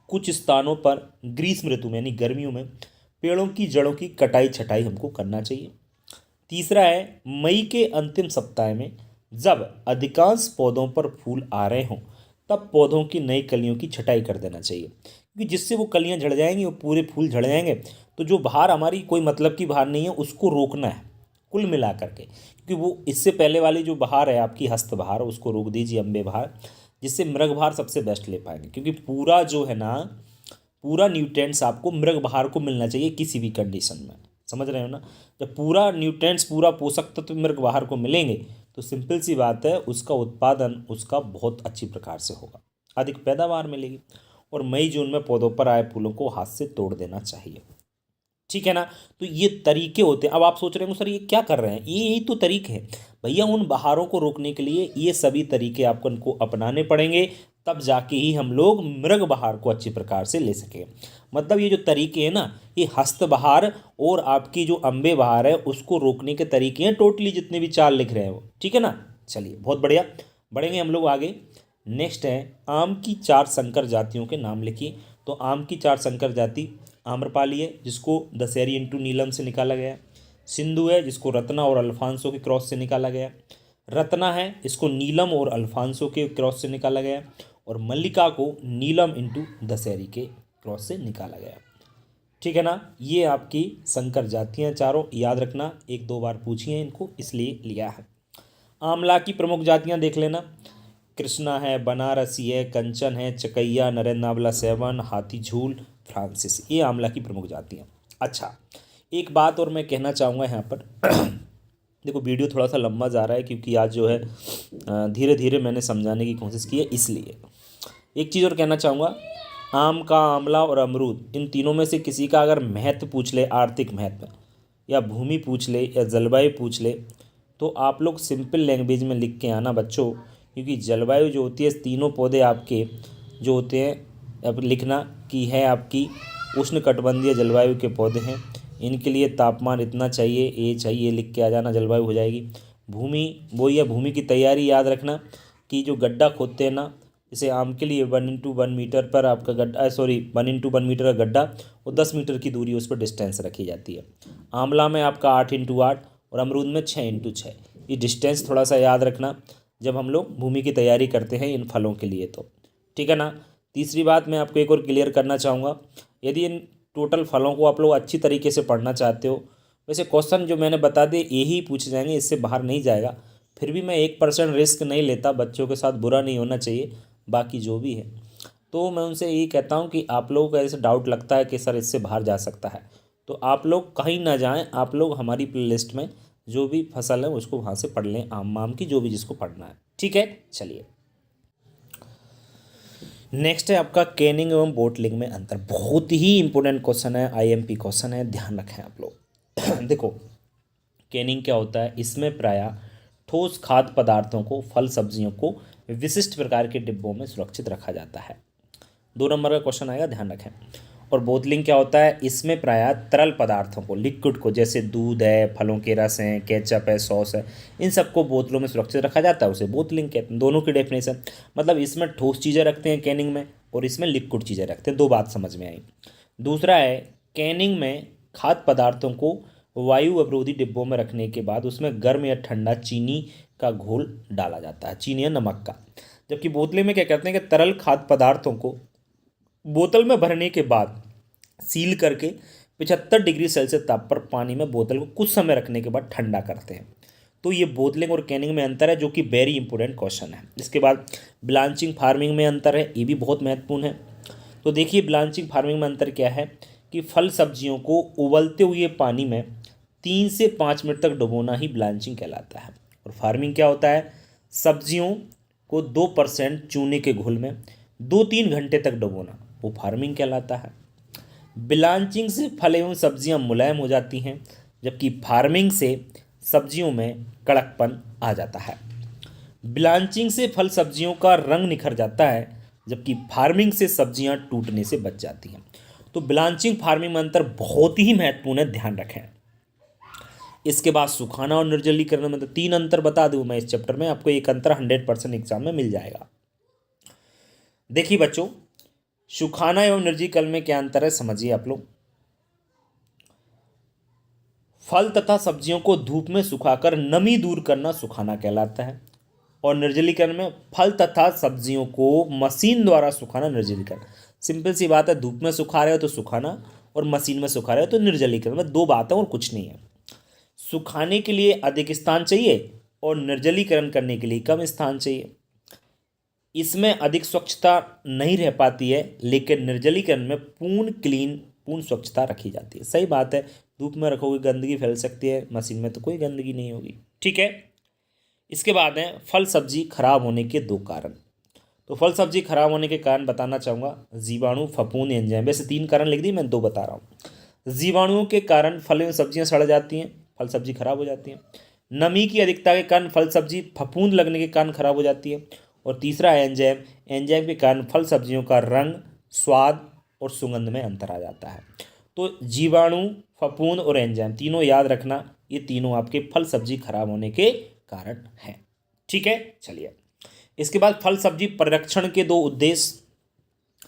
कुछ स्थानों पर ग्रीष्म ऋतु में यानी गर्मियों में पेड़ों की जड़ों की कटाई छटाई हमको करना चाहिए। तीसरा है, मई के अंतिम सप्ताह में जब अधिकांश पौधों पर फूल आ रहे हों तब पौधों की नई कलियों की छटाई कर देना चाहिए, क्योंकि जिससे वो कलियां झड़ जाएंगी, वो पूरे फूल झड़ जाएंगे। तो जो बहार हमारी कोई मतलब की बहार नहीं है, उसको रोकना है कुल मिला करके, क्योंकि वो इससे पहले वाली जो बहार है आपकी हस्त बहार, उसको रोक दीजिए, अम्बे बहार, जिससे मृग बहार सबसे बेस्ट ले पाएंगे। क्योंकि पूरा जो है ना, पूरा न्यूट्रिएंट्स आपको मृग बहार को मिलना चाहिए किसी भी कंडीशन में, समझ रहे हो ना? जब पूरा न्यूट्रिएंट्स, पूरा पोषक तत्व मृग बहार को मिलेंगे तो सिंपल सी बात है, उसका उत्पादन उसका बहुत अच्छी प्रकार से होगा, अधिक पैदावार मिलेगी। और मई जून में पौधों पर आए फूलों को हाथ से तोड़ देना चाहिए। ठीक है ना? तो ये तरीके होते हैं। अब आप सोच रहे हो सर ये क्या कर रहे हैं, ये यही तो तरीके हैं भैया। उन बहारों को रोकने के लिए ये सभी तरीके आपको इनको अपनाने पड़ेंगे, तब जाके ही हम लोग मृग बहार को अच्छी प्रकार से ले सकें। मतलब ये जो तरीके हैं ना, ये हस्त बहार और आपकी जो अम्बे बहार है उसको रोकने के तरीके हैं, टोटली जितने भी 4 लिख रहे हैं वो। ठीक है ना? चलिए, बहुत बढ़िया, बढ़ेंगे हम लोग आगे। नेक्स्ट है, आम की 4 संकर जातियों के नाम लिखिए। तो आम की 4 संकर जाति, आम्रपाली है जिसको दशहरी इंटू नीलम से निकाला गया है। सिंधु है जिसको रत्ना और अल्फांसो के क्रॉस से निकाला गया है। रत्ना है इसको नीलम और अल्फांसो के क्रॉस से निकाला गया है। और मल्लिका को नीलम इंटू दशहरी के क्रॉस से निकाला गया। ठीक है ना? ये आपकी संकर जातियाँ चारों, याद रखना, 1-2 बार पूछी हैं इनको, इसलिए लिया है। आंवला की प्रमुख जातियाँ देख लेना, कृष्णा है, बनारसी है, कंचन है, चकैया, नरेंद्र आंवला 7, हाथी झूल, फ्रांसिस, ये आंवला की प्रमुख जातियाँ। अच्छा, एक बात और मैं कहना चाहूँगा यहाँ पर देखो, वीडियो थोड़ा सा लंबा जा रहा है क्योंकि आज जो है धीरे धीरे मैंने समझाने की कोशिश की है, इसलिए एक चीज़ और कहना चाहूँगा। आम का, आंवला और अमरूद, इन तीनों में से किसी का अगर महत्व पूछ ले, आर्थिक महत्व, या भूमि पूछ ले, या जलवायु पूछ ले, तो आप लोग सिंपल लैंग्वेज में लिख के आना बच्चों, क्योंकि जलवायु जो होती है, तीनों पौधे आपके जो होते हैं, अब लिखना कि है आपकी उष्णकटिबंधीय जलवायु के पौधे हैं, इनके लिए तापमान इतना चाहिए, ये चाहिए, लिख के आ जाना, जलवायु हो जाएगी। भूमि वो, या भूमि की तैयारी याद रखना कि जो गड्ढा खोदते हैं ना, जैसे आम के लिए 1x1 मीटर पर आपका गड्ढा, 1x1 मीटर का गड्ढा, और 10 मीटर की दूरी उस पर डिस्टेंस रखी जाती है। आंवला में आपका 8x8 और अमरूद में 6x6। ये डिस्टेंस थोड़ा सा याद रखना जब हम लोग भूमि की तैयारी करते हैं इन फलों के लिए, तो ठीक है ना? तीसरी बात मैं आपको एक और क्लियर करना चाहूँगा, यदि इन टोटल फलों को आप लोग अच्छी तरीके से पढ़ना चाहते हो, वैसे क्वेश्चन जो मैंने बता दिए यही पूछे जाएंगे, इससे बाहर नहीं जाएगा। फिर भी मैं 1% रिस्क नहीं लेता, बच्चों के साथ बुरा नहीं होना चाहिए, बाकी जो भी है। तो मैं उनसे यही कहता हूँ कि आप लोगों को ऐसे डाउट लगता है कि सर इससे बाहर जा सकता है, तो आप लोग कहीं ना जाएं, आप लोग हमारी प्लेलिस्ट में जो भी फसल है उसको वहाँ से पढ़ लें, आम की जो भी जिसको पढ़ना है। ठीक है, चलिए। नेक्स्ट है आपका कैनिंग एवं बोटलिंग में अंतर। बहुत ही इंपॉर्टेंट क्वेश्चन है, आईएमपी क्वेश्चन है, ध्यान रखें आप लोग। देखो कैनिंग क्या होता है, इसमें प्रायः ठोस खाद्य पदार्थों को, फल सब्जियों को विशिष्ट प्रकार के डिब्बों में सुरक्षित रखा जाता है। 2 नंबर का क्वेश्चन आएगा, ध्यान रखें। और बोतलिंग क्या होता है, इसमें प्रायः तरल पदार्थों को, लिक्विड को, जैसे दूध है, फलों के रस हैं, केचप है, सॉस है, इन सबको बोतलों में सुरक्षित रखा जाता है, उसे बोतलिंग कहते हैं। दोनों की डेफिनेशन, मतलब इसमें ठोस चीज़ें रखते हैं कैनिंग में, और इसमें लिक्विड चीज़ें रखते हैं। 2 बात समझ में आई। दूसरा है कैनिंग में खाद्य पदार्थों को वायु अवरोधी डिब्बों में रखने के बाद उसमें गर्म या ठंडा चीनी का घोल डाला जाता है, चीनी या नमक का। जबकि बोतलें में क्या कहते हैं कि तरल खाद्य पदार्थों को बोतल में भरने के बाद सील करके 75 डिग्री सेल्सियस ताप पर पानी में बोतल को कुछ समय रखने के बाद ठंडा करते हैं। तो ये बोतलिंग और कैनिंग में अंतर है, जो कि वेरी इंपॉर्टेंट क्वेश्चन है। इसके बाद ब्लांचिंग फार्मिंग में अंतर है, ये भी बहुत महत्वपूर्ण है। तो देखिए ब्लांचिंग फार्मिंग में अंतर क्या है कि फल सब्जियों को उबलते हुए पानी में 3 से 5 मिनट तक डुबोना ही ब्लांचिंग कहलाता है। और फार्मिंग क्या होता है, सब्जियों को 2% चूने के घोल में 2-3 घंटे तक डुबोना, वो फार्मिंग कहलाता है। ब्लांचिंग से फल एवं सब्जियां मुलायम हो जाती हैं, जबकि फार्मिंग से सब्जियों में कड़कपन आ जाता है। ब्लांचिंग से फल सब्जियों का रंग निखर जाता है, जबकि फार्मिंग से सब्जियां टूटने से बच जाती हैं। तो ब्लांचिंग फार्मिंग में अंतर बहुत ही महत्वपूर्ण है, ध्यान रखें। इसके बाद सुखाना और निर्जलीकरण में तो 3 अंतर बता दूं मैं इस चैप्टर में, आपको एक अंतर 100% एग्जाम में मिल जाएगा। देखिए बच्चों, सुखाना एवं निर्जलीकरण में क्या अंतर है समझिए आप लोग। फल तथा सब्जियों को धूप में सुखाकर नमी दूर करना सुखाना कहलाता है, और निर्जलीकरण में फल तथा सब्जियों को मशीन द्वारा सुखाना निर्जलीकरण। सिंपल सी बात है, धूप में सुखा रहे हो तो सुखाना, और मशीन में सुखा रहे हो तो निर्जलीकरण, में 2 बातें और कुछ नहीं है। सुखाने के लिए अधिक स्थान चाहिए और निर्जलीकरण करने के लिए कम स्थान चाहिए। इसमें अधिक स्वच्छता नहीं रह पाती है, लेकिन निर्जलीकरण में पूर्ण स्वच्छता रखी जाती है। सही बात है, धूप में रखोगे गंदगी फैल सकती है, मशीन में तो कोई गंदगी नहीं होगी। ठीक है। इसके बाद है फल सब्जी खराब होने के 2 कारण। तो फल सब्जी खराब होने के कारण बताना चाहूँगा, जीवाणु, फफूंद, एंजाइम। वैसे 3 कारण लिख दी, मैं 2 बता रहा हूँ। जीवाणुओं के कारण फल एवं सब्जियाँ सड़ जाती हैं, फल सब्जी खराब हो जाती हैं। नमी की अधिकता के कारण फल सब्जी फफूंद लगने के कारण खराब हो जाती है। और तीसरा है एंजाइम। एंजाइम के कारण फल सब्जियों का रंग, स्वाद और सुगंध में अंतर आ जाता है। तो जीवाणु, फफूंद और एंजाइम तीनों याद रखना, ये तीनों आपके फल सब्जी खराब होने के कारण हैं। ठीक है, चलिए। इसके बाद फल सब्जी परिरक्षण के 2 उद्देश्य।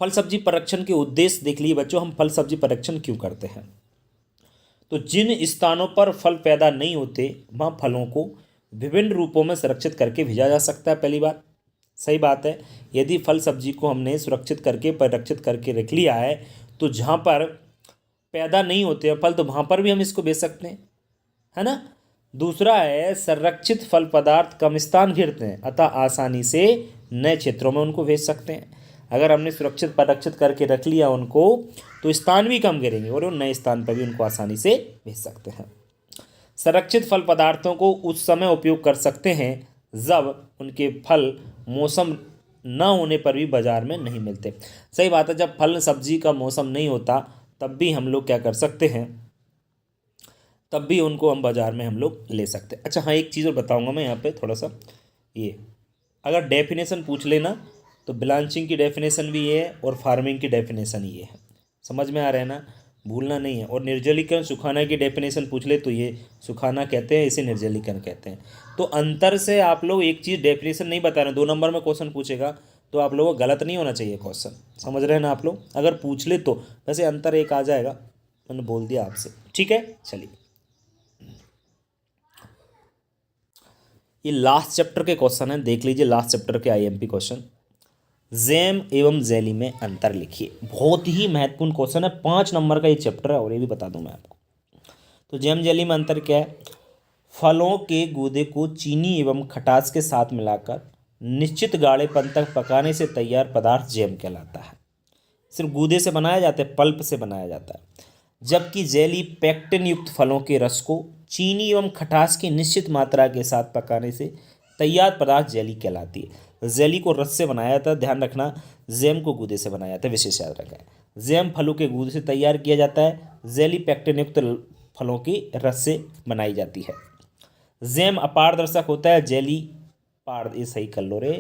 फल सब्जी परिरक्षण के उद्देश्य देख लीजिए बच्चों, हम फल सब्जी परिरक्षण क्यों करते हैं। तो जिन स्थानों पर फल पैदा नहीं होते वहाँ फलों को विभिन्न रूपों में सुरक्षित करके भेजा जा सकता है। पहली बात, सही बात है, यदि फल सब्जी को हमने सुरक्षित करके परिरक्षित करके रख लिया है, तो जहाँ पर पैदा नहीं होते हैं फल, तो वहाँ पर भी हम इसको बेच सकते हैं, है ना। दूसरा है संरक्षित फल पदार्थ कम स्थान घेरते हैं, अतः आसानी से नए क्षेत्रों में उनको भेज सकते हैं। अगर हमने सुरक्षित परिरक्षित करके रख लिया उनको, तो स्थान भी कम घेरेंगे और वो नए स्थान पर भी उनको आसानी से भेज सकते हैं। संरक्षित फल पदार्थों को उस समय उपयोग कर सकते हैं जब उनके फल मौसम न होने पर भी बाजार में नहीं मिलते। सही बात है, जब फल सब्जी का मौसम नहीं होता तब भी हम लोग क्या कर सकते हैं, तब भी उनको हम बाज़ार में हम लोग ले सकते हैं। अच्छा हाँ, एक चीज़ और बताऊंगा मैं यहाँ पे थोड़ा सा, ये अगर डेफिनेशन पूछ लेना तो ब्लांचिंग की डेफिनेशन भी ये है और फार्मिंग की डेफिनेशन ये है, समझ में आ रहा है ना, भूलना नहीं है। और निर्जलीकरण सुखाना की डेफिनेशन पूछ ले तो ये सुखाना कहते हैं, इसे निर्जलीकरण कहते हैं। तो अंतर से आप लोग एक चीज़ डेफिनेशन नहीं बता रहे, 2 नंबर में क्वेश्चन पूछेगा तो आप लोगों को गलत नहीं होना चाहिए क्वेश्चन, समझ रहे हैं ना आप लोग। अगर पूछ ले तो वैसे अंतर एक आ जाएगा, मैंने बोल दिया आपसे। ठीक है, चलिए ये लास्ट चैप्टर के क्वेश्चन है, देख लीजिए लास्ट चैप्टर के आईएमपी क्वेश्चन। जैम एवं जेली में अंतर लिखिए। बहुत ही महत्वपूर्ण क्वेश्चन है, 5 नंबर का ये चैप्टर है, और ये भी बता दूं मैं आपको। तो जैम जेली में अंतर क्या है, फलों के गूदे को चीनी एवं खटास के साथ मिलाकर निश्चित गाढ़ेपन तक पकाने से तैयार पदार्थ जैम कहलाता है। सिर्फ गूदे से बनाया जाता है, पल्प से बनाया जाता है। जबकि जेली पेक्टिन युक्त फलों के रस को चीनी एवं खटास की निश्चित मात्रा के साथ पकाने से तैयार पदार्थ जेली कहलाती है। जेली को रस से बनाया जाता है, ध्यान रखना। जैम को गूदे से बनाया जाता है, विशेष याद रखें। जैम फलों के गूदे से तैयार किया जाता है। जेली पेक्टिन युक्त फलों की रस से बनाई जाती है। जैम अपारदर्शक होता है, जेली ये सही कर लो रे।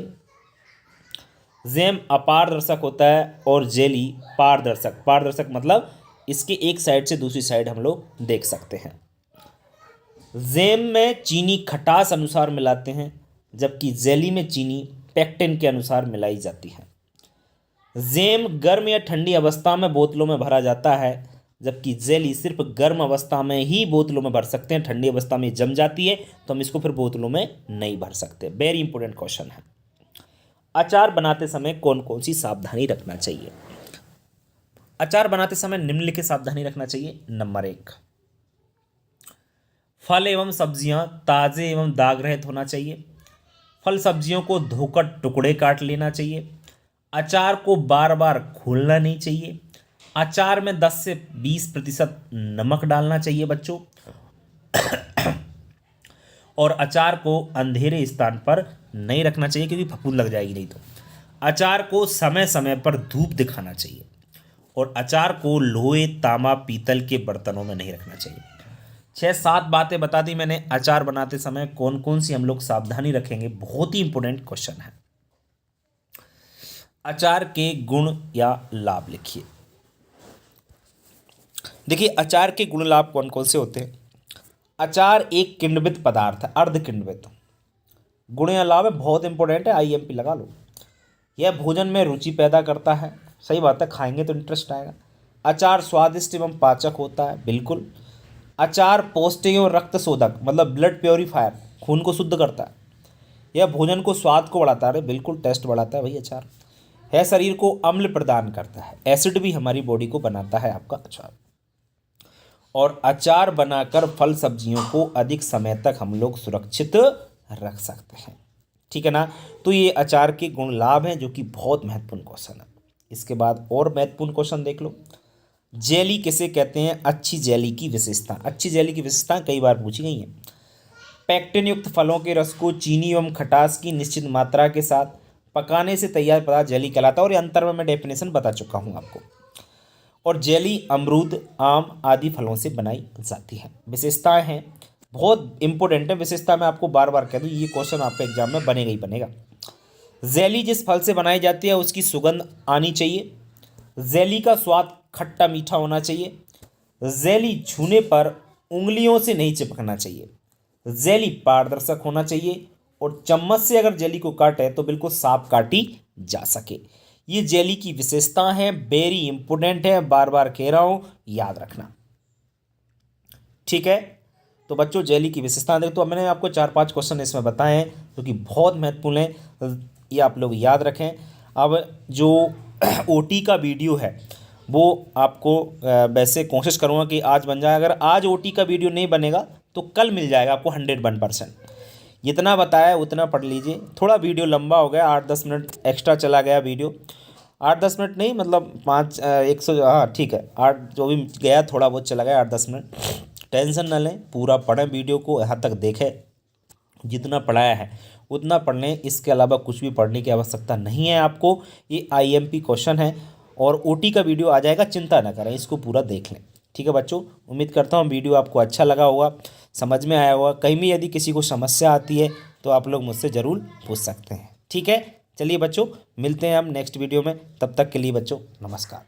जैम अपारदर्शक होता है और जेली पारदर्शक। पारदर्शक मतलब इसके एक साइड से दूसरी साइड हम लोग देख सकते हैं। जैम में चीनी खटास अनुसार मिलाते हैं, जबकि जेली में चीनी पेक्टिन के अनुसार मिलाई जाती है। जैम गर्म या ठंडी अवस्था में बोतलों में भरा जाता है, जबकि जेली सिर्फ गर्म अवस्था में ही बोतलों में भर सकते हैं। ठंडी अवस्था में जम जाती है तो हम इसको फिर बोतलों में नहीं भर सकते। वेरी इंपॉर्टेंट क्वेश्चन है। अचार बनाते समय कौन कौन सी सावधानी रखना चाहिए? अचार बनाते समय निम्नलिखित सावधानी रखना चाहिए। नंबर 1, फल एवं सब्जियां ताज़े एवं दाग रहित होना चाहिए। फल सब्जियों को धोकर टुकड़े काट लेना चाहिए। अचार को बार बार खोलना नहीं चाहिए। अचार में 10 से 20% नमक डालना चाहिए बच्चों। और अचार को अंधेरे स्थान पर नहीं रखना चाहिए, क्योंकि फफूंद लग जाएगी नहीं तो। अचार को समय समय पर धूप दिखाना चाहिए। और अचार को लोहे, तांबा, पीतल के बर्तनों में नहीं रखना चाहिए। 6-7 बातें बता दी मैंने। अचार बनाते समय कौन कौन सी हम लोग सावधानी रखेंगे, बहुत ही इंपॉर्टेंट क्वेश्चन है। अचार के गुण या लाभ लिखिए। देखिए, अचार के गुण लाभ कौन कौन से होते हैं। अचार एक किण्वित पदार्थ है, अर्धकिण्वित। गुण या लाभ है, बहुत इंपॉर्टेंट है, IMP लगा लो। यह भोजन में रुचि पैदा करता है, सही बात है, खाएंगे तो इंटरेस्ट आएगा। अचार स्वादिष्ट एवं पाचक होता है, बिल्कुल। अचार पौष्टिक एवं रक्त शोधक, मतलब ब्लड प्योरीफायर, खून को शुद्ध करता है। यह भोजन को स्वाद को बढ़ाता है, बिल्कुल टेस्ट बढ़ाता है भाई अचार। यह शरीर को अम्ल प्रदान करता है, एसिड भी हमारी बॉडी को बनाता है आपका अचार। और अचार बनाकर फल सब्जियों को अधिक समय तक हम लोग सुरक्षित रख सकते हैं, ठीक है ना। तो ये अचार के गुण लाभ हैं, जो कि बहुत महत्वपूर्ण क्वेश्चन है। इसके बाद और महत्वपूर्ण क्वेश्चन देख लो। जेली किसे कहते हैं? अच्छी जेली की विशेषता। अच्छी जेली की विशेषता कई बार पूछी गई है। पेक्टिन युक्त फलों के रस को चीनी एवं खटास की निश्चित मात्रा के साथ पकाने से तैयार पदार्थ जेली कहलाता है। और ये अंतर में मैं डेफिनेशन बता चुका हूँ आपको। और जेली अमरूद, आम आदि फलों से बनाई जाती है। विशेषताएं हैं, बहुत इंपॉर्टेंट है। विशेषता मैं आपको बार बार कह दूँ, ये क्वेश्चन आपके एग्जाम में बनेगा ही बनेगा। जेली जिस फल से बनाई जाती है उसकी सुगंध आनी चाहिए। जेली का स्वाद खट्टा मीठा होना चाहिए। जेली छूने पर उंगलियों से नहीं चिपकना चाहिए। जेली पारदर्शक होना चाहिए। और चम्मच से अगर जेली को काटे तो बिल्कुल साफ काटी जा सके। ये जेली की विशेषता है, वेरी इंपॉर्टेंट है, बार बार कह रहा हूं, याद रखना, ठीक है। तो बच्चों, जेली की विशेषता देख, तो मैंने आपको 4-5 क्वेश्चन इसमें बताए हैं जो कि बहुत महत्वपूर्ण है, ये आप लोग याद रखें। अब जो OT का वीडियो है वो आपको वैसे कोशिश करूँगा कि आज बन जाए। अगर आज OT का वीडियो नहीं बनेगा तो कल मिल जाएगा आपको 101%। जितना बताया उतना पढ़ लीजिए। थोड़ा वीडियो लंबा हो गया, 8-10 मिनट एक्स्ट्रा चला गया वीडियो। 8-10 मिनट नहीं, मतलब 100, हाँ ठीक है, 8 जो भी गया थोड़ा बहुत चला गया, 8-10 मिनट। टेंशन ना लें, पूरा पढ़ें, वीडियो को यहाँ तक देखें, जितना पढ़ाया है उतना पढ़ लें। इसके अलावा कुछ भी पढ़ने की आवश्यकता नहीं है आपको। ये IMP क्वेश्चन है और OT का वीडियो आ जाएगा, चिंता ना करें, इसको पूरा देख लें, ठीक है बच्चों। उम्मीद करता हूँ वीडियो आपको अच्छा लगा होगा, समझ में आया होगा। कहीं भी यदि किसी को समस्या आती है तो आप लोग मुझसे ज़रूर पूछ सकते हैं, ठीक है। चलिए बच्चों, मिलते हैं हम नेक्स्ट वीडियो में, तब तक के लिए बच्चों नमस्कार।